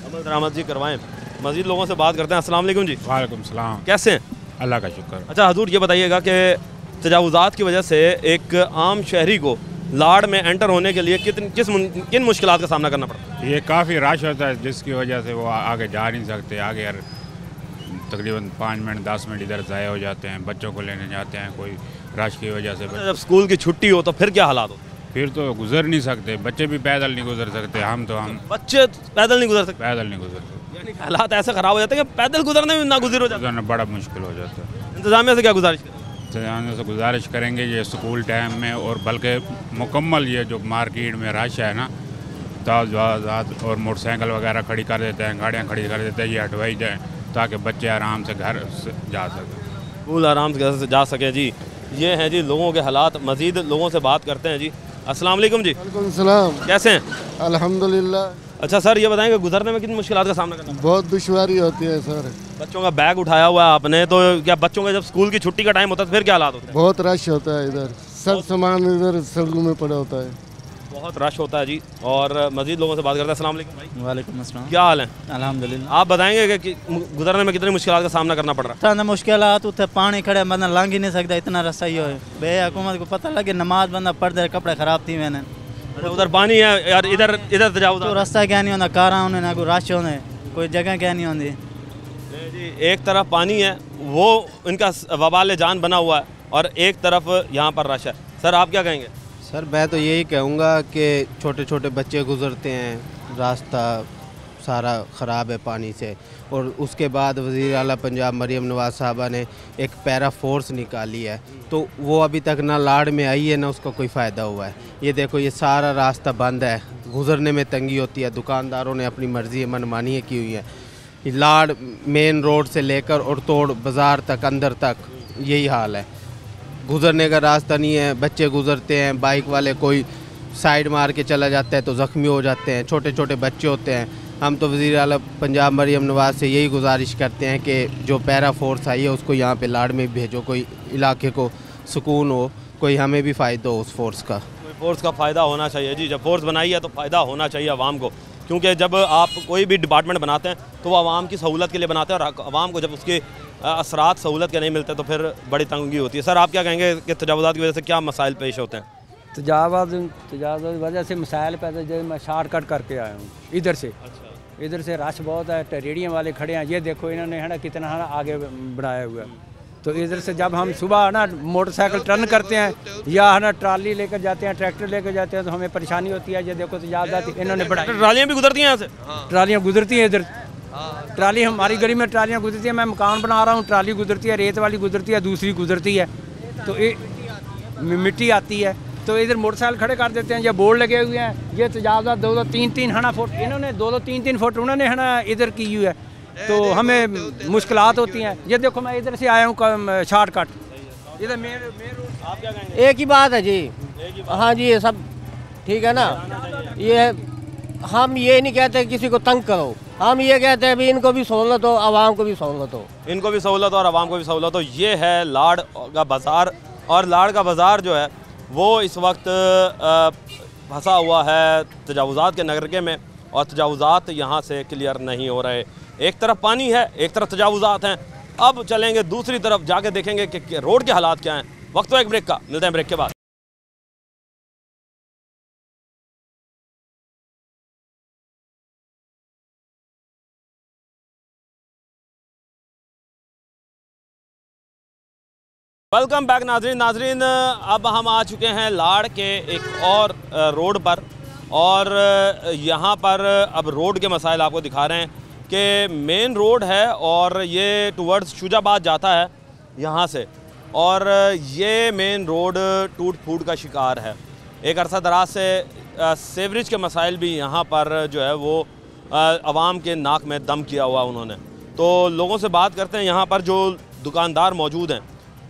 अमल दरामद जी करवाएं। मज़ीद लोगों से बात करते हैं। अस्सलाम वालेकुम जी। वालेकुम सलाम। कैसे हैं? अल्लाह का शुक्र। अच्छा हजूर, ये बताइएगा कि तजावुज़ात की वजह से एक आम शहरी को लाड़ में एंटर होने के लिए किन मुश्किलात का सामना करना पड़ता है? ये काफ़ी रश होता है जिसकी वजह से वो आगे जा नहीं सकते। आगे यार तकरीबन 5 मिनट 10 मिनट इधर ज़ाया हो जाते हैं, बच्चों को लेने जाते हैं, कोई रश की वजह से। जब स्कूल की छुट्टी हो तो फिर क्या हालात होते हैं? फिर तो गुजर नहीं सकते, बच्चे भी पैदल नहीं गुजर सकते। हम बच्चे पैदल नहीं गुजर सकते? पैदल नहीं गुजर सकते। यानी हालात ऐसे ख़राब हो जाते हैं कि पैदल गुजरने में नागुज़िर हो जाता है, बड़ा मुश्किल हो जाता है। इंतजामिया से क्या गुजारिश करें? इंतजामिया से गुजारिश करेंगे ये स्कूल टाइम में और बल्कि मुकम्मल ये जो मार्केट में रश है ना, ताज़ात और मोटरसाइकिल वगैरह खड़ी कर देते हैं, गाड़ियाँ खड़ी कर देते हैं, ये हटवाई जाए ताकि बच्चे आराम से घर से जा सकें, स्कूल आराम से घर से जा सकें। जी ये हैं जी लोगों के हालात। मज़ीद लोगों से बात करते हैं जी। अस्सलाम वालेकुम जी। वालेकुम सलाम। कैसे हैं? अल्हम्दुलिल्लाह। अच्छा सर, ये बताएंगे गुजरने में कितनी मुश्किलात का सामना करना? बहुत दुश्वारी होती है सर। बच्चों का बैग उठाया हुआ है आपने, तो क्या बच्चों का जब स्कूल की छुट्टी का टाइम होता है तो फिर क्या हालात होते हैं? बहुत रश होता है इधर, सब सामान इधर सड़कों में पड़ा होता है, बहुत रश होता है जी। और मज़ीद लोगों से बात करते हैं। अस्सलाम वालेकुम भाई। वालेकुम अस्सलाम। क्या हाल है? अल्हम्दुलिल्लाह। आप बताएंगे कि गुजरने में कितनी मुश्किलात का सामना करना पड़ रहा है? इतना मुश्किलात उठे, पानी खड़े बंदा लंघ ही नहीं सकता, इतना रस्ता ही हो बे हुकूमत को पता लगे नमाज बंदा पढ़ दे, कपड़े खराब थी मैंने। उधर पानी है यार, इधर इधर तजावुज़ तो रास्ता क्या नहीं होता, कार होने ना कोई रश होने, कोई जगह क्या नहीं होती जी। एक तरफ पानी है वो इनका वबाल जान बना हुआ है और एक तरफ यहाँ पर रश है। सर आप क्या कहेंगे? सर मैं तो यही कहूँगा कि छोटे छोटे बच्चे गुजरते हैं, रास्ता सारा ख़राब है पानी से। और उसके बाद वज़ीर आला पंजाब मरीम नवाज़ साहबा ने एक पैरा फोर्स निकाली है, तो वो अभी तक ना लाड़ में आई है ना उसका कोई फ़ायदा हुआ है। ये देखो ये सारा रास्ता बंद है, गुज़रने में तंगी होती है, दुकानदारों ने अपनी मर्ज़ी मनमानी की हुई है। लाड़ मेन रोड से लेकर और तोड़ बाज़ार तक अंदर तक यही हाल है, गुज़रने का रास्ता नहीं है। बच्चे गुज़रते हैं, बाइक वाले कोई साइड मार के चला जाता है तो ज़ख्मी हो जाते हैं, छोटे छोटे बच्चे होते हैं। हम तो वज़ीर आला पंजाब मरीम नवाज़ से यही गुजारिश करते हैं कि जो पैरा फोर्स आई है उसको यहाँ पे लाड़ में भेजो, कोई इलाके को सुकून हो, कोई हमें भी फ़ायदा हो उस फोर्स का। कोई फोर्स का फ़ायदा होना चाहिए जी। जब फोर्स बनाई है तो फ़ायदा होना चाहिए आवाम को, क्योंकि जब आप कोई भी डिपार्टमेंट बनाते हैं तो वो आवाम की सहूलत के लिए बनाते हैं और आवाम को जब उसके असरात सहूलत के नहीं मिलते तो फिर बड़ी तंगी होती है। सर आप क्या कहेंगे कि तजावुज़ात की वजह से क्या मसाइल पेश होते हैं? तजावुज़ की वजह से मसाइल पैदा, जो मैं शॉर्टकट करके आया हूँ इधर से। इधर से रश बहुत है, रेडियम वाले खड़े हैं, ये देखो इन्होंने है ना कितना है ना आगे बढ़ाया हुआ है। तो इधर से जब हम सुबह ना मोटरसाइकिल टर्न करते हैं या है ना ट्राली लेकर जाते हैं, ट्रैक्टर लेकर जाते हैं तो हमें परेशानी होती है। ये देखो तजावुज़ात इन्होंने बढ़ाई। ट्रालियाँ भी गुजरती हैं यहाँ से? ट्रालियाँ गुजरती हैं इधर, ट्राली हमारी गली में ट्रालियाँ गुजरती है। मैं मकान बना रहा हूँ, ट्राली गुजरती है, रेत वाली गुजरती है, दूसरी गुजरती है, तो ये मिट्टी आती है तो इधर मोटरसाइकिल खड़े कर देते हैं। ये बोर्ड लगे हुए हैं, ये तजावुज़ात 2-2, 3-3 है ना फुट, इन्होंने 2-2, 3-3 फुट उन्होंने है ना इधर की हुई है, तो हमें मुश्किलात होती हैं। ये देखो मैं इधर से आया हूँ शॉर्टकट, इधर मेन रोड। आप क्या कहेंगे? एक ही बात है जी। हाँ जी, ये सब ठीक है ना। ये हम ये नहीं कहते किसी को तंग करो, हम ये कहते हैं भी इनको भी सहूलत हो, आवाम को भी सहूलत हो, इनको भी सहूलत हो और आवाम को भी सहूलत हो। ये है लाड़ का बाज़ार, और लाड़ का बाज़ार जो है वो इस वक्त फंसा हुआ है तजावुज़ात के नगरके में और तजावुज़ात यहाँ से क्लियर नहीं हो रहे। एक तरफ पानी है, एक तरफ तजावुज़ात हैं। अब चलेंगे दूसरी तरफ, जाके देखेंगे कि रोड के हालात क्या हैं। वक्त तो एक ब्रेक का, मिलते हैं ब्रेक के बाद। वेलकम बैक नाजरीन। अब हम आ चुके हैं लाड़ के एक और रोड पर, और यहाँ पर अब रोड के मसाइल आपको दिखा रहे हैं कि मेन रोड है और ये टुवर्ड्स शुजाबाद जाता है यहाँ से, और ये मेन रोड टूट फूट का शिकार है। एक अरसा दराज से सेवरेज के मसाइल भी यहाँ पर जो है वो आवाम के नाक में दम किया हुआ उन्होंने। तो लोगों से बात करते हैं यहाँ पर जो दुकानदार मौजूद हैं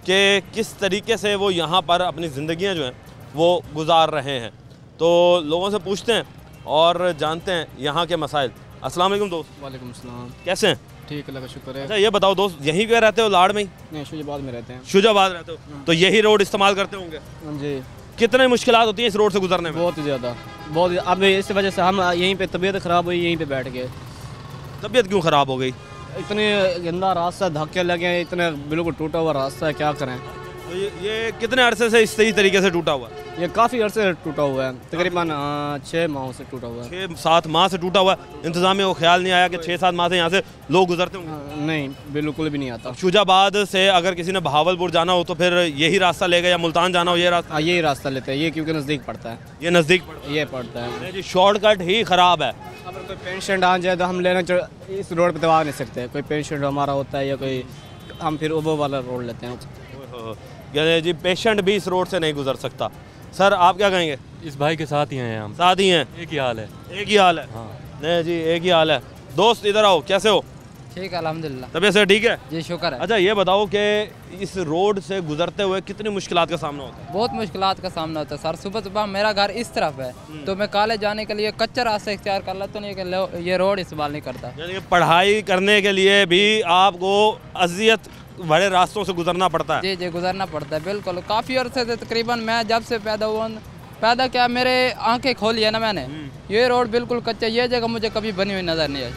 कि किस तरीके से वो यहाँ पर अपनी ज़िंदगियाँ जो हैं वो गुजार रहे हैं। तो लोगों से पूछते हैं और जानते हैं यहाँ के मसाइल। अस्सलाम वालेकुम दोस्त। वालेकुम सलाम। कैसे हैं? ठीक, अल्लाह का शुक्र है। अच्छा ये बताओ दोस्त, यहीं पे रहते हो लाड़ में ही? नहीं, शुजाबाद में रहते हैं। शुजाबाद रहते हो, तो यही रोड इस्तेमाल करते होंगे? जी। कितनी मुश्किलात होती हैं इस रोड से गुजरने में? बहुत ज़्यादा, बहुत। अब इस वजह से हम यहीं पे तबीयत ख़राब हुई, यहीं पे बैठ गए। तबीयत क्यों ख़राब हो गई? इतने गंदा रास्ता, धक्के लगे, इतने बिल्कुल टूटा हुआ रास्ता है, क्या करें। तो ये कितने अरसे से इस तरीके से टूटा हुआ है? ये काफ़ी अरसे से टूटा हुआ है, तकरीबन 6 माह से टूटा हुआ है। 6-7 माह से टूटा हुआ है। इंतज़ामिया को ख्याल नहीं आया कि 6-7 माह से यहाँ से लोग गुजरते होंगे? नहीं, बिल्कुल भी नहीं आता। शुजाबाद से अगर किसी ने बहावलपुर जाना हो तो फिर यही रास्ता लेगा, या मुल्तान जाना हो ये रास्ता? यही रास्ता लेते हैं, ये क्योंकि नज़दीक पड़ता है। ये नज़दीक ये पड़ता है जी, शॉर्टकट ही ख़राब है। अगर कोई पेशेंट आ जाए तो हम लेना इस रोड पर तो आ नहीं सकते। कोई पेशेंट हमारा होता है या कोई हम फिर वो वाला रोड लेते हैं। यानी जी पेशेंट भी इस रोड से नहीं गुजर सकता। सर आप क्या कहेंगे? इस भाई के साथ ही हैं हम। साथ ही हैं, एक ही हाल है। एक ही हाल है। हाँ नहीं जी एक ही हाल है। दोस्त इधर आओ, कैसे हो? ठीक है अल्हम्दुलिल्लाह। तबीयत से ठीक है जी शुक्र है। अच्छा ये बताओ कि इस रोड से गुजरते हुए कितनी मुश्किलात का सामना होता है? बहुत मुश्किलात का सामना होता है सर। सुबह सुबह मेरा घर इस तरफ है तो मैं कॉलेज जाने के लिए कच्चा रास्ता इख्तियार कर लेता हूँ, नहीं ये रोड इस्तेमाल नहीं करता। यानी पढ़ाई करने के लिए भी आपको अजियत बड़े रास्तों से गुजरना पड़ता है? जी जी गुजरना पड़ता है बिल्कुल। काफ़ी अर्से से तकरीबन मैं जब से पैदा हुआ, पैदा क्या मेरे आंखें खोली है ना मैंने, ये रोड बिल्कुल कच्चा, ये जगह मुझे कभी बनी हुई नज़र नहीं आई।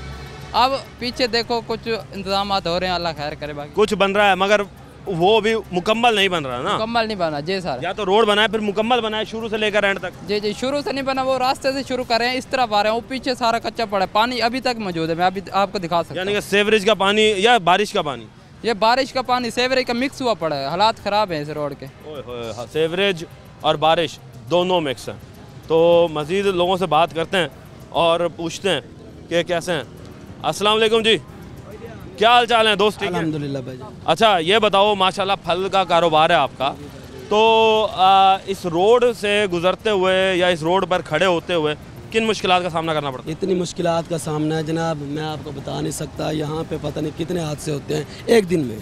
अब पीछे देखो कुछ इंतजाम हो रहे हैं, अल्लाह खैर करे। बाकी कुछ बन रहा है मगर वो भी मुकम्मल नहीं बन रहा ना? मुकम्मल नहीं बना जी सर। या तो रोड बनाए फिर मुकम्मल बनाए शुरू से लेकर एंड तक। जी जी शुरू से नहीं बना, वो रास्ते से शुरू कर रहे हैं, इस तरफ आ रहे हैं, वो पीछे सारा कच्चा पड़ा है, पानी अभी तक मौजूद है, मैं अभी आपको दिखा सकता हूँ। यानी कि सीवरेज का पानी या बारिश का पानी? ये बारिश का पानी सीवरेज का मिक्स हुआ पड़ा है, हालात ख़राब है इस रोड के। सीवरेज और बारिश दोनों मिक्स हैं। तो मज़ीद लोगों से बात करते हैं और पूछते हैं कि कैसे हैं। अस्सलाम वालेकुम जी, क्या हाल चाल है दोस्त? ठीक है अल्हम्दुलिल्लाह भाई। अच्छा ये बताओ, माशाल्लाह फल का कारोबार है आपका, तो इस रोड से गुजरते हुए या इस रोड पर खड़े होते हुए किन मुश्किलात का सामना करना पड़ता है? इतनी मुश्किलात का सामना है जनाब, मैं आपको बता नहीं सकता। यहाँ पे पता नहीं कितने हादसे होते हैं एक दिन में।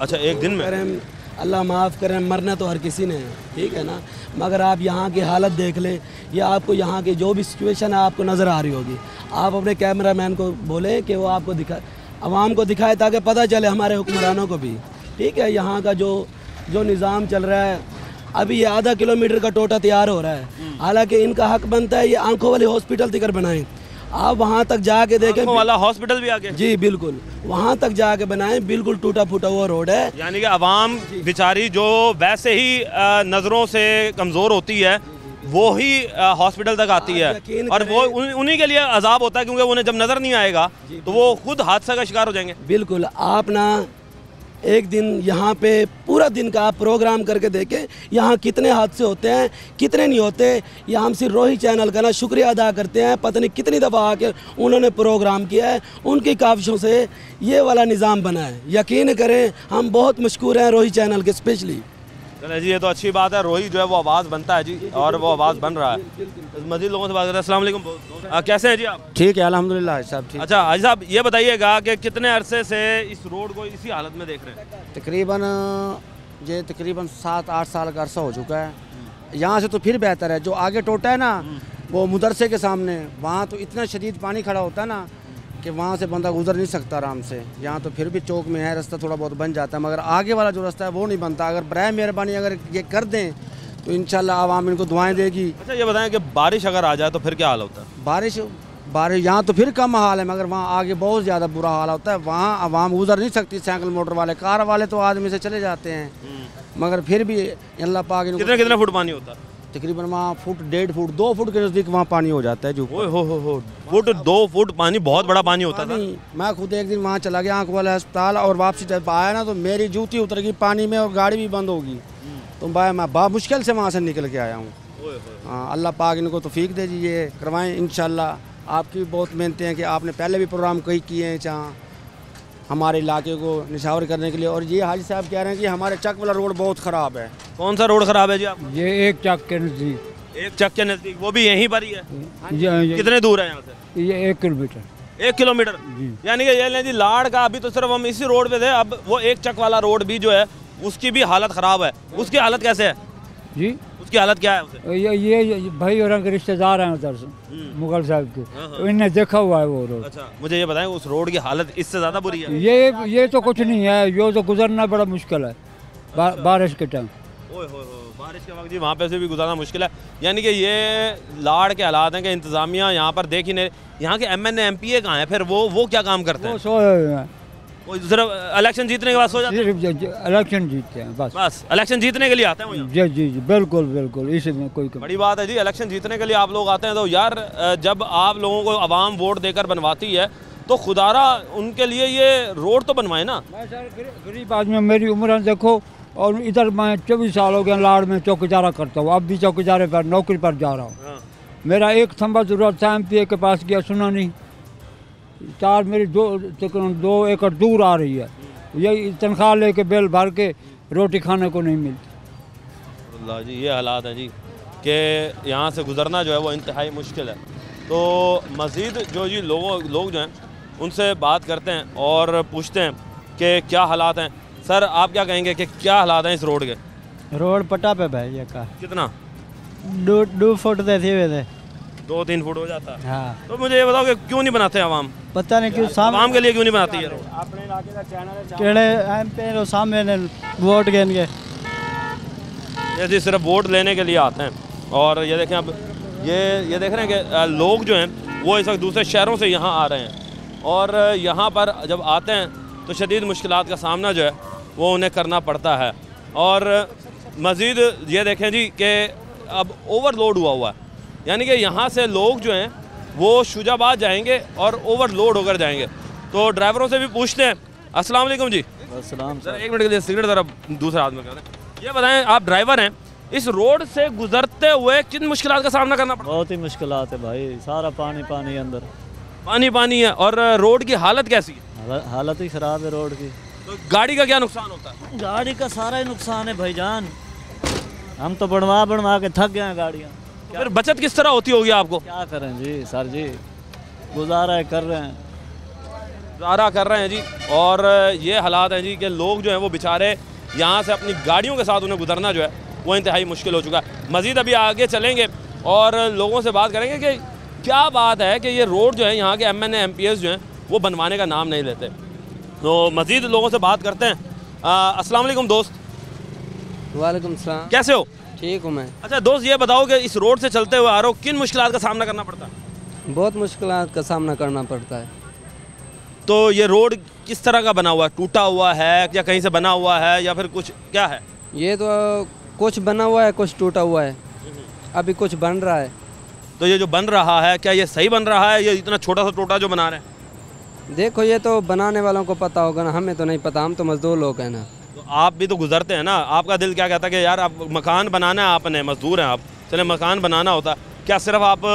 अच्छा एक दिन में? अल्लाह माफ़ करें, मरना तो हर किसी ने है, ठीक है ना, मगर आप यहाँ की हालत देख लें या आपको यहाँ की जो भी सिचुएशन है आपको नज़र आ रही होगी। आप अपने कैमरामैन को बोले कि वो आपको दिखाए, आवाम को दिखाए, ताकि पता चले हमारे हुक्मरानों को भी, ठीक है। यहाँ का जो निज़ाम चल रहा है, अभी ये आधा किलोमीटर का टोटा तैयार हो रहा है, हालांकि इनका हक बनता है ये आंखों वाले हॉस्पिटल तक बनाएं। आप वहाँ तक जाके देखें, आंखों वाला हॉस्पिटल भी आगे? जी बिल्कुल, वहाँ तक जाके बनाएं, बिल्कुल टूटा फूटा हुआ रोड है। यानी कि आवाम बेचारी जो वैसे ही नज़रों से कमज़ोर होती है वो ही हॉस्पिटल तक आती है, और वो उन्हीं के लिए अजाब होता है, क्योंकि उन्हें जब नज़र नहीं आएगा तो वो खुद हादसा का शिकार हो जाएंगे। बिल्कुल, आप ना एक दिन यहाँ पे पूरा दिन का आप प्रोग्राम करके देखें, यहाँ कितने हादसे होते हैं कितने नहीं होते। यहाँ हम सिर्फ रोही चैनल का ना शुक्रिया अदा करते हैं, पता नहीं कितनी दफ़ा आके उन्होंने प्रोग्राम किया है, उनकी काविशों से ये वाला निज़ाम बना है। यकीन करें हम बहुत मशकूर हैं रोही चैनल के स्पेशली। चले जी, ये तो अच्छी बात है, रोही जो है वो आवाज़ बनता है जी, और वो आवाज़ बन रहा है। मज़ीद लोगों से बात करते हैं। अस्सलाम वालेकुम, कैसे हैं जी आप? ठीक है अल्हम्दुलिल्लाह सब ठीक। अच्छा हाजी साहब ये बताइएगा कि कितने अरसे से इस रोड को इसी हालत में देख रहे हैं? तकरीबन 7-8 साल का अरसा हो चुका है। यहाँ से तो फिर बेहतर है, जो आगे टोटा है ना वो मदरसे के सामने, वहाँ तो इतना शदीद पानी खड़ा होता है ना कि वहाँ से बंदा गुजर नहीं सकता आराम से। यहाँ तो फिर भी चौक में है, रास्ता थोड़ा बहुत बन जाता है, मगर आगे वाला जो रास्ता है वो नहीं बनता। अगर बराए मेहरबानी अगर ये कर दें तो इंशाल्लाह आवाम इनको दुआएं देगी। अच्छा ये बताएं कि बारिश अगर आ जाए तो फिर क्या हाल होता है? बारिश यहाँ तो फिर कम हाल है, मगर वहाँ आगे बहुत ज़्यादा बुरा हाल होता है। वहाँ आवाम गुजर नहीं सकती, साइकिल मोटर वाले, कार वाले तो आदमी से चले जाते हैं, मगर फिर भी अल्लाह पाक। कितने फुट पानी होता है? तकरीबन वहाँ फुट 1.5 फुट 2 फुट के नज़दीक वहाँ पानी हो जाता है। जो हो फुट 2 फुट पानी, बहुत बड़ा पानी होता है। मैं खुद एक दिन वहाँ चला गया आँख वाले अस्पताल, और वापसी जब आया ना तो मेरी जूती उतर गई पानी में और गाड़ी भी बंद होगी, तो भाई मैं बा मुश्किल से वहाँ से निकल के आया हूँ। हाँ अल्लाह पाक इनको तौफीक दे जी, ये करवाएँ इंशाल्लाह। आपकी भी बहुत मेहनतें हैं कि आपने पहले भी प्रोग्राम कई किए हैं जहाँ हमारे इलाके को निशावर करने के लिए। और ये हाजी साहब कह रहे हैं कि हमारे चक वाला रोड बहुत ख़राब है। कौन सा रोड ख़राब है जी आप? ये एक चक के नज़दीक। एक चक के नज़दीक, वो भी यहीं पर ही है? कितने दूर है यहाँ से? ये 1 किलोमीटर। 1 किलोमीटर? यानी कि ये जी लाड़ का, अभी तो सिर्फ हम इसी रोड पे थे, अब वो एक चक वाला रोड भी जो है उसकी भी हालत ख़राब है। उसकी हालत कैसे है जी? उसकी हालत क्या है उसे? ये भाई और के रिश्तेदार हैं उधर से, मुगल साहब के, तो इन्हें देखा हुआ है वो रोड। अच्छा मुझे ये बताएं उस रोड की हालत इससे ज़्यादा बुरी है? ये तो कुछ नहीं है, ये तो गुजरना बड़ा मुश्किल है बारिश के टाइम। बारिश के वक्त जी वहाँ पे से भी गुजरना मुश्किल है। यानी कि ये लाड़ के हालात हैं कि इंतज़ामिया यहाँ पर देख ही नहीं। यहाँ के MNA MPA कहाँ हैं फिर? वो क्या काम करते हैं? वो सिर्फ इलेक्शन जीतने के बाद सो जाते हैं? इलेक्शन जीतते हैं बस इलेक्शन जीतने के लिए आते हैं? जी जी जी बिल्कुल, इसमें कोई बड़ी बात है जी, इलेक्शन जीतने के लिए आप लोग आते हैं। तो यार जब आप लोगों को आवाम वोट देकर बनवाती है तो खुदारा उनके लिए ये रोड तो बनवाए ना। गरीब आदमी, मेरी उम्र देखो, और इधर मैं 24 साल हो गया लाड़ में चौकीदारा करता हूँ, अब भी चौकीदारे पर नौकरी पर जा रहा हूँ। मेरा एक थंबा ज़रूरत था, MPA के पास गया, सुना नहीं। 4 मेरी 2 एकड़ दूर आ रही है, ये तनख्वाह लेके बिल भर के रोटी खाने को नहीं मिलती। अल्लाह जी, ये हालात हैं जी कि यहाँ से गुज़रना जो है वो इंतहाई मुश्किल है। तो मज़ीद जो जी लोग जो हैं उनसे बात करते हैं और पूछते हैं कि क्या हालात हैं। सर, आप क्या कहेंगे कि क्या हालात हैं इस रोड के? रोड पटा पे भाई का कितना? 2 फुट देते हुए थे, 2-3 फुट हो जाता है। हाँ। तो मुझे ये बताओ कि क्यों नहीं बनाते आवाम? पता नहीं क्यों आवाम के लिए क्यों नहीं बनाती है? केड़े MP सामने ने वोट गिन के ये जी सिर्फ वोट लेने के लिए आते हैं। और ये देखें, अब ये देख रहे हैं कि लोग जो हैं वो इस वक्त दूसरे शहरों से यहाँ आ रहे हैं और यहाँ पर जब आते हैं तो शदीद मुश्किलात का सामना जो है वो उन्हें करना पड़ता है। और मज़ीद ये देखें जी कि अब ओवरलोड हुआ है, यानी कि यहाँ से लोग जो हैं वो शुजाबाद जाएंगे और ओवरलोड होकर जाएंगे। तो ड्राइवरों से भी पूछते हैं। अस्सलाम वालेकुम जी। अस्सलाम। सर, 1 मिनट के लिए सिगरेट ज़रा दूसरा आदमी कर दें। ये बताएं, आप ड्राइवर हैं, इस रोड से गुजरते हुए किन मुश्किलात का सामना करना पड़ता है? बहुत ही मुश्किलात है भाई, सारा पानी अंदर, पानी है। और रोड की हालत कैसी है? हालत ही ख़राब है रोड की। तो गाड़ी का क्या नुकसान होता है? गाड़ी का सारा ही नुकसान है भाईजान, हम तो बनवा के थक गए हैं गाड़ियाँ। फिर बचत किस तरह होती होगी आपको? क्या करें जी सर जी, गुजारा कर रहे हैं जी। और ये हालात हैं जी कि लोग जो हैं वो बेचारे यहाँ से अपनी गाड़ियों के साथ उन्हें गुजरना जो है वो इंतहाई मुश्किल हो चुका है। मज़ीद अभी आगे चलेंगे और लोगों से बात करेंगे कि क्या बात है कि ये रोड जो है यहाँ के MNA MPs जो हैं वो बनवाने का नाम नहीं लेते। तो मज़ीद लोगों से बात करते हैं। अस्सलाम वालेकुम दोस्त। वालेकुम सलाम। कैसे हो? ठीक हूँ मैं। अच्छा दोस्त, ये बताओ कि इस रोड से चलते हुए आ रहे हो, किन मुश्किलात का सामना करना पड़ता है? बहुत मुश्किलात का सामना करना पड़ता है। तो ये रोड किस तरह का बना हुआ है? टूटा हुआ है या कहीं से बना हुआ है या फिर कुछ क्या है? ये तो कुछ बना हुआ है, कुछ टूटा हुआ है, अभी कुछ बन रहा है। तो ये जो बन रहा है क्या ये सही बन रहा है, ये इतना छोटा सा टूटा जो बना रहे हैं? देखो, ये तो बनाने वालों को पता होगा ना, हमें तो नहीं पता, हम तो मजदूर लोग हैं ना। तो आप भी तो गुजरते हैं ना, आपका दिल क्या कहता है कि यार आप मकान बनाना है, आपने मजदूर हैं आप, चले मकान बनाना होता, क्या सिर्फ आप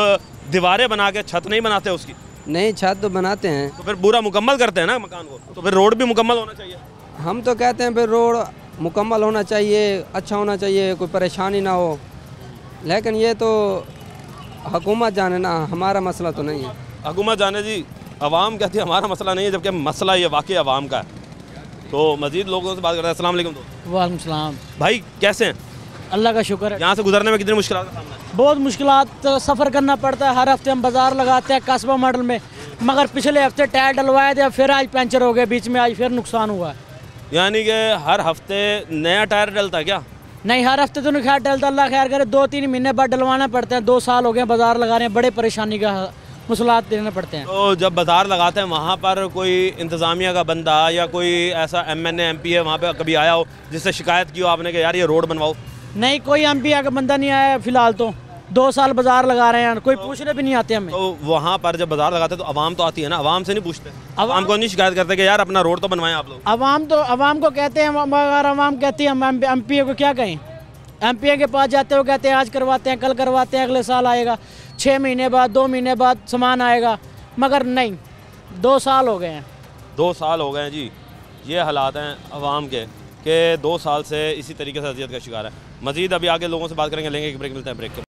दीवारें बना के छत नहीं बनाते उसकी? नहीं, छत तो बनाते हैं। तो फिर पूरा मुकम्मल करते हैं ना मकान को, तो फिर रोड भी मुकम्मल होना चाहिए। हम तो कहते हैं फिर रोड मुकम्मल होना चाहिए, अच्छा होना चाहिए, कोई परेशानी ना हो, लेकिन ये तो हुकूमत जाने ना, हमारा मसला तो नहीं है। हुकूमत जाने जी, अवाम कहती है हमारा मसला नहीं है, जबकि मसला ये वाकई अवाम का है। तो मज़ीद लोगों से बात करते हैं। अस्सलाम वालेकुम दोस्त। वालेकुम सलाम। भाई कैसे हैं? अल्लाह का शुक्र है। यहाँ से गुजरने में कितनी मुश्किलात का सामना है? बहुत मुश्किलात सफ़र करना पड़ता है। हर हफ्ते हम बाज़ार लगाते हैं कस्बा मॉडल में, मगर पिछले हफ्ते टायर डलवाए थे, फिर आज पंचर हो गए, बीच में आज फिर नुकसान हुआ है। यानी कि हर हफ्ते नया टायर डलता है क्या? नहीं, हर हफ्ते तो नहीं खैर डलता, अल्लाह खैर करे, 2-3 महीने बाद डलवाना पड़ता है। 2 साल हो गए बाज़ार लगा रहे हैं, बड़े परेशानी का मुश्किलात देने पड़ते हैं। तो जब बाज़ार लगाते हैं वहाँ पर कोई इंतज़ामिया का बंदा या कोई ऐसा MNA MP है वहाँ पे कभी आया हो जिससे शिकायत की हो आपने कि यार ये रोड बनवाओ? नहीं, कोई MP का बंदा नहीं आया फिलहाल। तो 2 साल बाजार लगा रहे हैं, कोई पूछने भी नहीं आते हमें। तो वहाँ पर जब बाजार लगाते हैं तो आवाम तो आती है ना, आवाम से नहीं पूछते? आवाम को नहीं शिकायत करते कि यार अपना रोड तो बनवाएं आप लोग? आवाम को कहते हैं, मगर आवाम कहती है हम MP को क्या कहें। MP के पास जाते हो, कहते हैं आज करवाते हैं, कल करवाते हैं, अगले साल आएगा, 6 महीने बाद 2 महीने बाद सामान आएगा, मगर नहीं, 2 साल हो गए हैं। 2 साल हो गए हैं जी। ये हालात हैं आवाम के कि 2 साल से इसी तरीके से अजियत का शिकार है। मज़ीद अभी आगे लोगों से बात करेंगे, लेंगे एक ब्रेक, मिलते हैं ब्रेक के।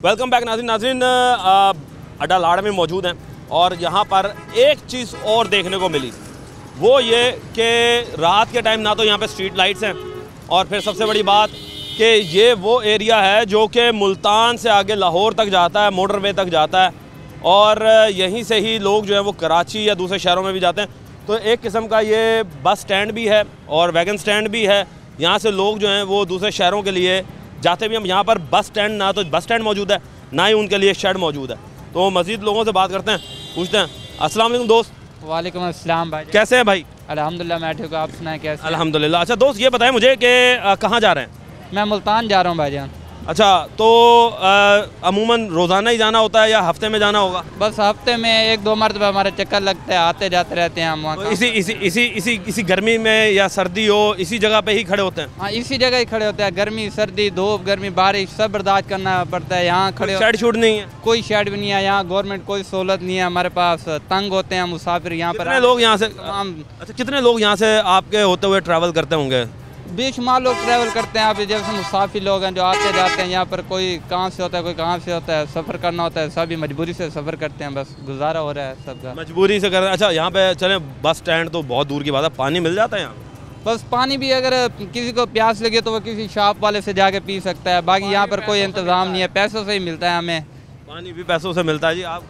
वेलकम बैक नाज़रीन अड्डा लाड़ में मौजूद हैं और यहाँ पर एक चीज़ और देखने को मिली, वो ये कि रात के टाइम ना तो यहाँ पे स्ट्रीट लाइट्स हैं और फिर सबसे बड़ी बात कि ये वो एरिया है जो कि मुल्तान से आगे लाहौर तक जाता है, मोटरवे तक जाता है और यहीं से ही लोग जो है वो कराची या दूसरे शहरों में भी जाते हैं। तो एक किस्म का ये बस स्टैंड भी है और वैगन स्टैंड भी है, यहाँ से लोग जो हैं वो दूसरे शहरों के लिए जाते भी हम। यहाँ पर बस स्टैंड ना तो बस स्टैंड मौजूद है, ना ही उनके लिए शेड मौजूद है। तो मज़ीद लोगों से बात करते हैं, पूछते हैं। अस्सलाम वालेकुम दोस्त। वालेकुम अस्सलाम भाई। कैसे हैं भाई? अल्हम्दुलिल्लाह मैं ठीक हूँ, आप सुनाएं कैसे? अल्हम्दुलिल्लाह। अच्छा दोस्त, ये बताएं मुझे कि कहाँ जा रहे हैं? मैं मुल्तान जा रहा हूँ भाईजान। अच्छा, तो अमूमन रोज़ाना ही जाना होता है या हफ्ते में जाना होगा? बस हफ्ते में 1-2 मरतबा हमारे चक्कर लगते हैं, आते जाते रहते हैं हम वहाँ। तो इसी गर्मी में या सर्दी हो इसी जगह पे ही खड़े होते हैं? हाँ, इसी जगह ही खड़े होते हैं। गर्मी, सर्दी, धूप, गर्मी, बारिश सब बर्दाश्त करना पड़ता है। यहाँ खड़े शेड शूट नहीं है? कोई शेड भी नहीं है यहाँ। गवर्नमेंट कोई सहूलत नहीं है हमारे पास। तंग होते हैं मुसाफिर यहाँ पर। कितने लोग यहाँ से अच्छा कितने लोग यहाँ से आपके होते हुए ट्रैवल करते होंगे? बेशुमार लोग ट्रैवल करते हैं। आप जैसे मुसाफिर लोग हैं जो आते जाते हैं यहाँ पर, कोई कहाँ से होता है, कोई कहाँ से होता है। सफ़र करना होता है, सभी मजबूरी से सफ़र करते हैं, बस गुजारा हो रहा है सबका। मजबूरी से कर रहे हैं। अच्छा, यहाँ पे चले बस स्टैंड तो बहुत दूर की बात है, पानी मिल जाता है यहाँ? बस पानी भी अगर किसी को प्यास लगे तो वो किसी शॉप वाले से जाके पी सकता है। बाकी यहाँ पर कोई इंतज़ाम नहीं है, पैसों से ही मिलता है हमें। पानी भी पैसों से मिलता है जी? आप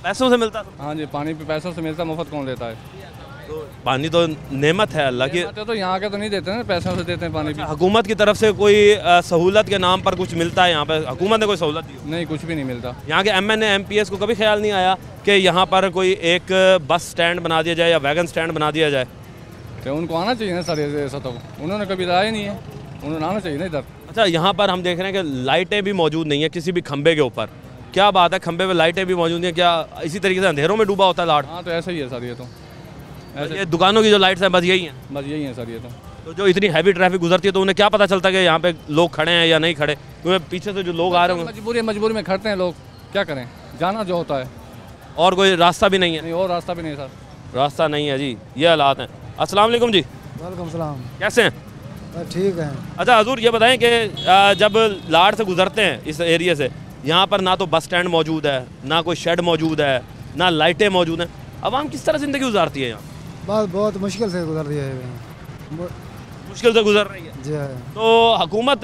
पैसों से मिलता है? हाँ जी, पानी भी पैसों से मिलता है, मुफ्त कौन देता है? तो पानी तो नेमत है अल्लाह की। तो यहाँ के तो नहीं देते ना, पैसों से देते हैं पानी भी। हुकूमत की तरफ से कोई सहूलत के नाम पर कुछ मिलता है यहाँ पे? हुकूमत ने कोई सहूलत दी? नहीं, कुछ भी नहीं मिलता। यहाँ के MNA MPS को कभी ख्याल नहीं आया कि यहाँ पर कोई एक बस स्टैंड बना दिया जाए या वैगन स्टैंड बना दिया जाए? तो उनको आना चाहिए ना सर, ऐसा तो उन्होंने कभी लाया नहीं है, उन्होंने आना चाहिए ना इधर। अच्छा, यहाँ पर हम देख रहे हैं कि लाइटें भी मौजूद नहीं है किसी भी खंबे के ऊपर। क्या बात है, खंबे पे लाइटें भी मौजूद नहीं है? क्या इसी तरीके से अंधेरों में डूबा होता है लाड़? हाँ, तो ऐसा ही है सर ये तो। ये दुकानों की जो लाइट्स हैं बस यही हैं? बस यही है सर ये तो। तो जो इतनी हैवी ट्रैफिक गुजरती है तो उन्हें क्या पता चलता है कि यहाँ पे लोग खड़े हैं या नहीं खड़े? क्योंकि पीछे से जो लोग आ रहे हैं मजबूरी में खड़ते हैं लोग, क्या करें, जाना जो होता है। और कोई रास्ता भी नहीं है? नहीं, और रास्ता भी नहीं सर, रास्ता नहीं है जी, ये हालात हैं। अस्सलाम वालेकुम जी। वालेकुम सलाम। कैसे हैं? ठीक है। अच्छा हजूर, ये बताएं कि जब लाड़ से गुजरते हैं इस एरिया से, यहाँ पर ना तो बस स्टैंड मौजूद है, ना कोई शेड मौजूद है, ना लाइटें मौजूद हैं, आवाम किस तरह ज़िंदगी गुजारती है यहाँ? बस बहुत मुश्किल से गुजर रही है, मुश्किल से गुजर रही है जी। तो हुकूमत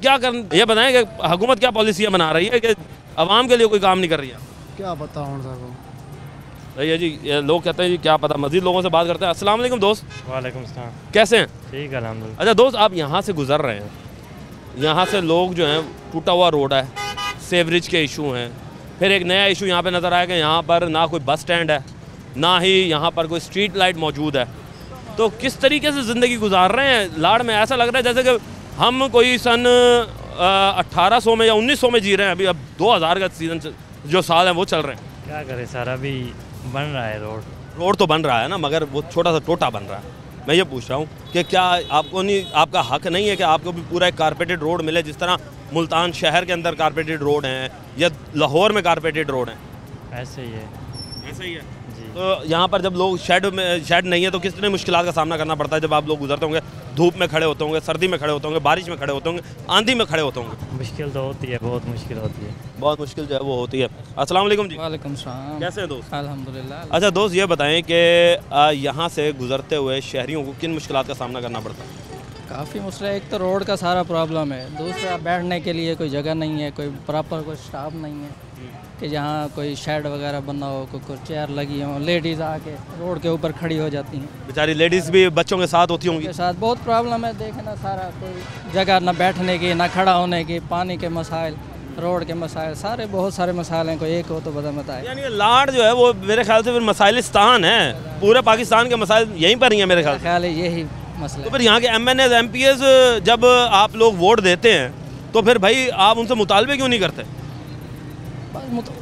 क्या कर, ये बताएं कि हुकूमत क्या पॉलिसियाँ बना रही है कि आवाम के लिए कोई काम नहीं कर रही है? क्या पता हूँ सर, सही है जी, ये लोग कहते हैं जी क्या पता। मज़ीद लोगों से बात करते हैं। अस्सलाम वालेकुम दोस्त। वालेकुम सलाम। कैसे हैं? ठीक है अल्हम्दुलिल्लाह। अच्छा दोस्त, आप यहाँ से गुजर रहे हैं, यहाँ से लोग जो हैं, टूटा हुआ रोड है, सेवरेज के इशू हैं, फिर एक नया इशू यहाँ पे नज़र आया कि यहाँ पर ना कोई बस स्टैंड है, ना ही यहाँ पर कोई स्ट्रीट लाइट मौजूद है। तो किस तरीके से ज़िंदगी गुजार रहे हैं लाड़ में? ऐसा लग रहा है जैसे कि हम कोई सन 1800 में या 1900 में जी रहे हैं। अभी अब 2000 का सीज़न जो साल है वो चल रहे हैं। क्या करें सर, अभी बन रहा है रोड तो बन रहा है ना, मगर वो छोटा सा टोटा बन रहा है। मैं ये पूछ रहा हूँ कि क्या आपको नहीं, आपका हक नहीं है कि आपको भी पूरा एक कारपेटेड रोड मिले, जिस तरह मुल्तान शहर के अंदर कारपेटेड रोड हैं या लाहौर में कारपेटेड रोड हैं? ऐसे ही है। ऐसे ही है जी। तो यहाँ पर जब लोग शेड नहीं है तो कितने मुश्किलात का सामना करना पड़ता है जब आप लोग गुजरते होंगे? धूप में खड़े होते होंगे, सर्दी में खड़े होते होंगे, बारिश में खड़े होते होंगे, आंधी में खड़े होते होंगे। मुश्किल तो होती है, बहुत मुश्किल होती है। बहुत मुश्किल जो है वो होती है। अस्सलाम वालेकुम जी। वालेकुम सलाम। कैसे हैं दोस्त? अल्हम्दुलिल्लाह। अच्छा दोस्त, ये बताएं कि यहाँ से गुजरते हुए शहरियों को किन मुश्किलात का सामना करना पड़ता है? काफ़ी मुश्किल है। एक तो रोड का सारा प्रॉब्लम है, दूसरा बैठने के लिए कोई जगह नहीं है, कोई प्रॉपर कोई स्टाफ नहीं है कि जहाँ कोई शेड वगैरह बना हो, कोई चेयर लगी हो, लेडीज़ आके रोड के ऊपर खड़ी हो जाती हैं। बेचारी लेडीज़ भी बच्चों के साथ होती होंगी? के साथ बहुत प्रॉब्लम है। देखना सारा कोई जगह ना बैठने की, ना खड़ा होने की, पानी के मसाइल, रोड के मसाइल, सारे बहुत सारे मसाइल हैं, कोई एक हो तो बता बताए। यानी लाड़ जो है वो मेरे ख्याल से फिर मसाइलिस्तान है, पूरे पाकिस्तान के मसाइल यहीं पर ही हैं मेरे ख्याल है, यही मसला। तो फिर यहाँ के MNA MPS जब आप लोग वोट देते हैं तो फिर भाई आप उनसे मुतालबे क्यों नहीं करते?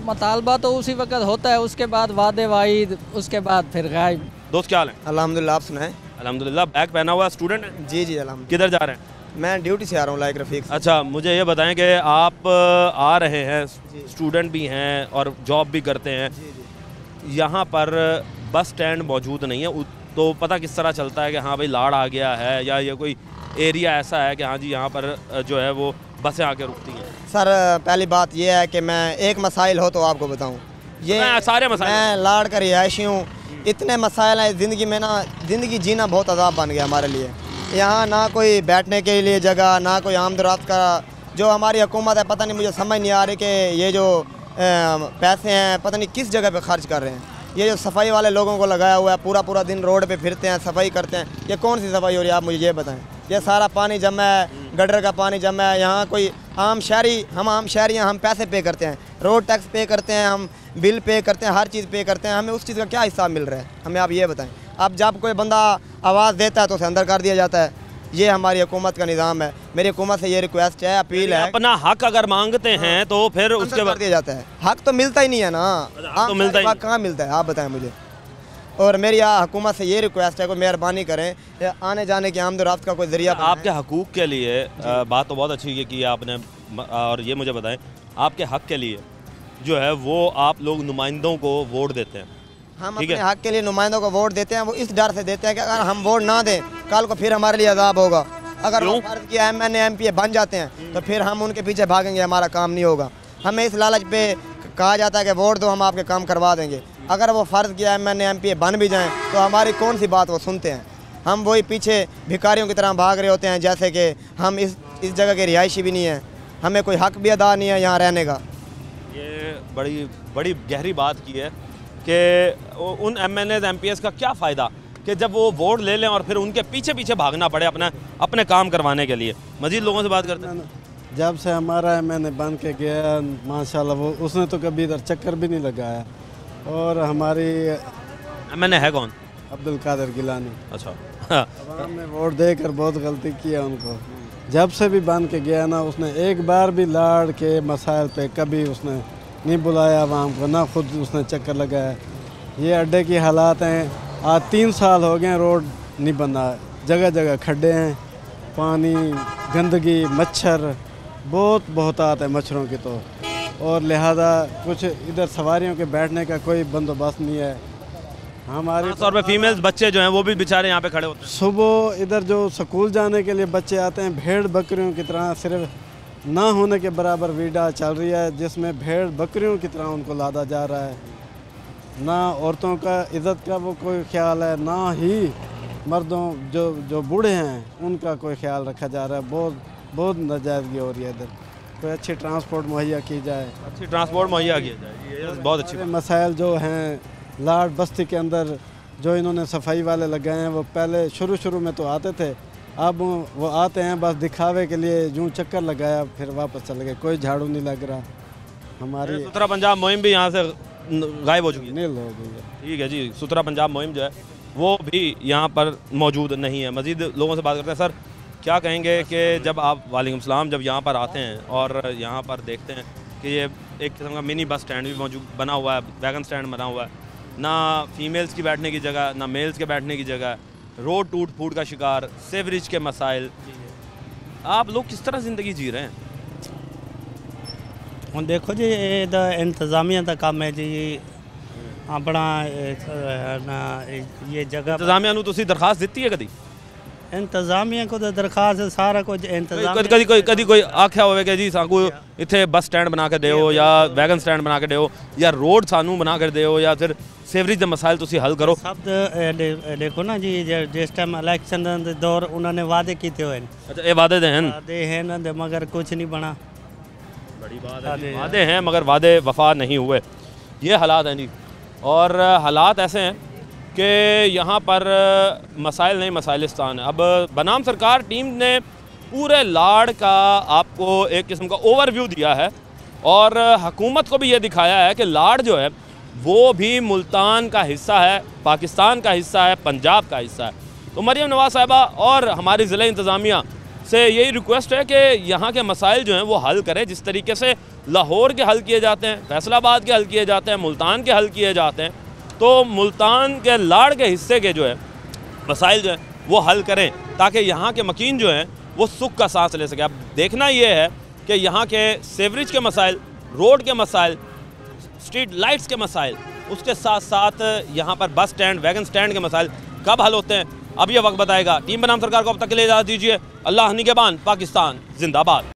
मुतालबा तो उसी वक्त होता है, उसके बाद वादे वाइद, उसके बाद फिर गायब। दोस्त क्या हाल है? अल्हम्दुलिल्लाह, आप सुनाएं? अल्हम्दुलिल्लाह। बैग पहना हुआ स्टूडेंट है? जी जी अल्हम्दुलिल्लाह। किधर जा रहे हैं? मैं ड्यूटी से आ रहा हूँ, लाइक रफ़ीक से। अच्छा, मुझे ये बताएं कि आप आ रहे हैं, स्टूडेंट भी हैं और जॉब भी करते हैं, यहाँ पर बस स्टैंड मौजूद नहीं है, तो पता किस तरह चलता है कि हाँ भाई लाड़ आ गया है, या ये कोई एरिया ऐसा है कि हाँ जी यहाँ पर जो है वो बसें आके रुकती हैं? सर पहली बात ये है कि मैं एक मसाइल हो तो आपको बताऊँ, ये सारे मसाइल, मैं लाड़ का रिहायशी हूँ, इतने मसाइल हैं ज़िंदगी में ना, ज़िंदगी जीना बहुत अज़ाब बन गया हमारे लिए। यहाँ ना कोई बैठने के लिए जगह, ना कोई आमदरात का, जो हमारी हुकूमत है पता नहीं, मुझे समझ नहीं आ रही कि ये जो पैसे हैं पता नहीं किस जगह पे खर्च कर रहे हैं। ये जो सफाई वाले लोगों को लगाया हुआ है, पूरा पूरा दिन रोड पे फिरते हैं, सफाई करते हैं, ये कौन सी सफाई हो रही है आप मुझे ये बताएं? ये सारा पानी जमा है, गटर का पानी जमा है। यहाँ कोई आम शहरी, हम आम शहरी हैं, हम पैसे पे करते हैं, रोड टैक्स पे करते हैं, हम बिल पे करते हैं, हर चीज़ पे करते हैं, हमें उस चीज़ का क्या हिसाब मिल रहा है? हमें आप ये बताएं। अब जब कोई बंदा आवाज़ देता है तो उसे अंदर कर दिया जाता है, ये हमारी हुकूमत का निज़ाम है। मेरी हुकूमत से ये रिक्वेस्ट है, अपील है। अपना हक अगर मांगते हैं तो फिर उसके बाद दिया जाता है। हक तो मिलता ही नहीं है ना, तो मिलता ही कहाँ मिलता है, आप बताएं मुझे। और मेरी हुकूमत से ये रिक्वेस्ट है कि मेहरबानी करें, आने जाने की आमद-ओ-रफ्त का कोई ज़रिया आपके हकूक़ के लिए बात तो बहुत अच्छी की आपने। और ये मुझे बताएं, आपके हक के लिए जो है वो आप लोग नुमाइंदों को वोट देते हैं। हम अपने हक के लिए नुमाइंदों को वोट देते हैं, वो इस डर से देते हैं कि अगर हम वोट ना दें कल को फिर हमारे लिए अजाब होगा। अगर वो फर्ज की MNA MPA बन जाते हैं तो फिर हम उनके पीछे भागेंगे, हमारा काम नहीं होगा। हमें इस लालच पे कहा जाता है कि वोट दो, हम आपके काम करवा देंगे। अगर वो फ़र्ज़ किया MNA MPA बन भी जाएँ तो हमारी कौन सी बात वो सुनते हैं। हम वही पीछे भिखारियों की तरह भाग रहे होते हैं, जैसे कि हम इस जगह के रिहायशी भी नहीं है, हमें कोई हक भी अदा नहीं है यहाँ रहने का। ये बड़ी गहरी बात की है कि उन MNAs MPAs का क्या फ़ायदा कि जब वो वोट ले लें और फिर उनके पीछे पीछे भागना पड़े अपने काम करवाने के लिए। मज़ीद लोगों से बात करते हैं। जब से हमारा MNA बन के गया माशाल्लाह, वो उसने तो कभी इधर चक्कर भी नहीं लगाया। और हमारी MNA है कौन? अब्दुल कादिर गिलानी। अच्छा। अवाम ने वोट देकर बहुत गलती किया उनको। जब से भी बन के गया ना, उसने एक बार भी लाड़ के मसाइल पे कभी उसने नहीं बुलाया आवाम को, ना खुद उसने चक्कर लगाया। ये अड्डे की हालात हैं, आज 3 साल हो गए रोड नहीं बना, जगह जगह खड्डे हैं, पानी, गंदगी, मच्छर बहुत आते हैं मच्छरों की तो। और लिहाजा कुछ इधर सवारियों के बैठने का कोई बंदोबस्त नहीं है। हमारे तौर पे फीमेल्स बच्चे जो हैं वो भी बेचारे यहाँ पे खड़े होते हैं। सुबह इधर जो स्कूल जाने के लिए बच्चे आते हैं, भेड़ बकरियों की तरह सिर्फ ना होने के बराबर वीडियो चल रही है, जिसमें भेड़ बकरियों की तरह उनको लादा जा रहा है। ना औरतों का इज़्ज़त का वो कोई ख्याल है, ना ही मर्दों जो बूढ़े हैं उनका कोई ख्याल रखा जा रहा है। बहुत नाजायज़गी हो रही है इधर। कोई अच्छी ट्रांसपोर्ट मुहैया की जाए, अच्छी ट्रांसपोर्ट मुहैया की जाए, ये बहुत अच्छी मसाइल जो हैं लाड़ बस्ती के अंदर जो इन्होंने सफाई वाले लगाए हैं, वो पहले शुरू में तो आते थे, अब वो आते हैं बस दिखावे के लिए, यूँ चक्कर लगाया फिर वापस चले गए, कोई झाड़ू नहीं लग रहा। हमारी सुथरा पंजाब मुहिम भी यहाँ से गायब हो चुकी है, नील हो गई है। ठीक है जी, सुथरा पंजाब मुहिम जो है वो भी यहाँ पर मौजूद नहीं है। मज़ीद लोगों से बात करते हैं। सर क्या कहेंगे कि जब आप वालेकुम सलाम जब यहाँ पर आते हैं और यहाँ पर देखते हैं कि ये एक किस्म का मिनी बस स्टैंड भी मौजूद बना हुआ है, वैगन स्टैंड बना हुआ है, ना फीमेल्स की बैठने की जगह ना मेल्स के बैठने की जगह, रोड टूट फूट का शिकार, सेवरेज के मसाइल, आप लोग किस तरह ज़िंदगी जी रहे हैं? ਹੁਣ ਦੇਖੋ ਜੀ ਇਹਦਾ ਇੰਤਜ਼ਾਮੀਆਂ ਦਾ ਕੰਮ ਹੈ ਜੀ ਆਪਣਾ ਨਾ ਇਹ ਜਗ੍ਹਾ ਇੰਤਜ਼ਾਮੀਆਂ ਨੂੰ ਤੁਸੀਂ ਦਰਖਾਸਤ ਦਿੱਤੀ ਹੈ ਕਦੀ? ਇੰਤਜ਼ਾਮੀਆਂ को तो दरखास्त सारा कुछ इंतजाम कभी कोई आख्या होवे कि जी सानू इत्थे बस स्टैंड बना के दिओ या वैगन स्टैंड बना के दिओ या रोड सानू बना कर दिओ या फिर सेवरेज के मसाइल तुसी हल करो? सब देखो ना जी जिस टाइम इलेक्शन दे दौर उन्होंने वादे किए हुए हैं। अच्छा ये वादे हैं ना मगर कुछ नहीं बना। बड़ी बात है, वादे हैं मगर वादे वफा नहीं हुए, ये हालात हैं जी। और हालात ऐसे हैं कि यहाँ पर मसाइल नहीं मसाइलिस्तान है। अब बनाम सरकार टीम ने पूरे लाड़ का आपको एक किस्म का ओवरव्यू दिया है और हुकूमत को भी ये दिखाया है कि लाड़ जो है वो भी मुल्तान का हिस्सा है, पाकिस्तान का हिस्सा है, पंजाब का हिस्सा है। तो मरियम नवाज़ साहिबा और हमारी ज़िला इंतज़ामिया से यही रिक्वेस्ट है कि यहाँ के मसाइल जो हैं वो हल करें, जिस तरीके से लाहौर के हल किए जाते हैं, फैसलाबाद के हल किए जाते हैं, मुल्तान के हल किए जाते हैं, तो मुल्तान के लाड़ के हिस्से के जो है मसाइल जो हैं वो हल करें ताकि यहाँ के मकीन जो हैं वो सुख का सांस ले सके। अब देखना ये है कि यहाँ के सेवरेज के मसाइल, रोड के मसाइल, स्ट्रीट लाइट्स के मसाइल, उसके साथ साथ यहाँ पर बस स्टैंड, वैगन स्टैंड के मसाइल कब हल होते हैं, अब ये वक्त बताएगा। टीम बनाम सरकार को अब तक के लिए इजाज़त दीजिए। अल्लाह निगहबान, पाकिस्तान जिंदाबाद।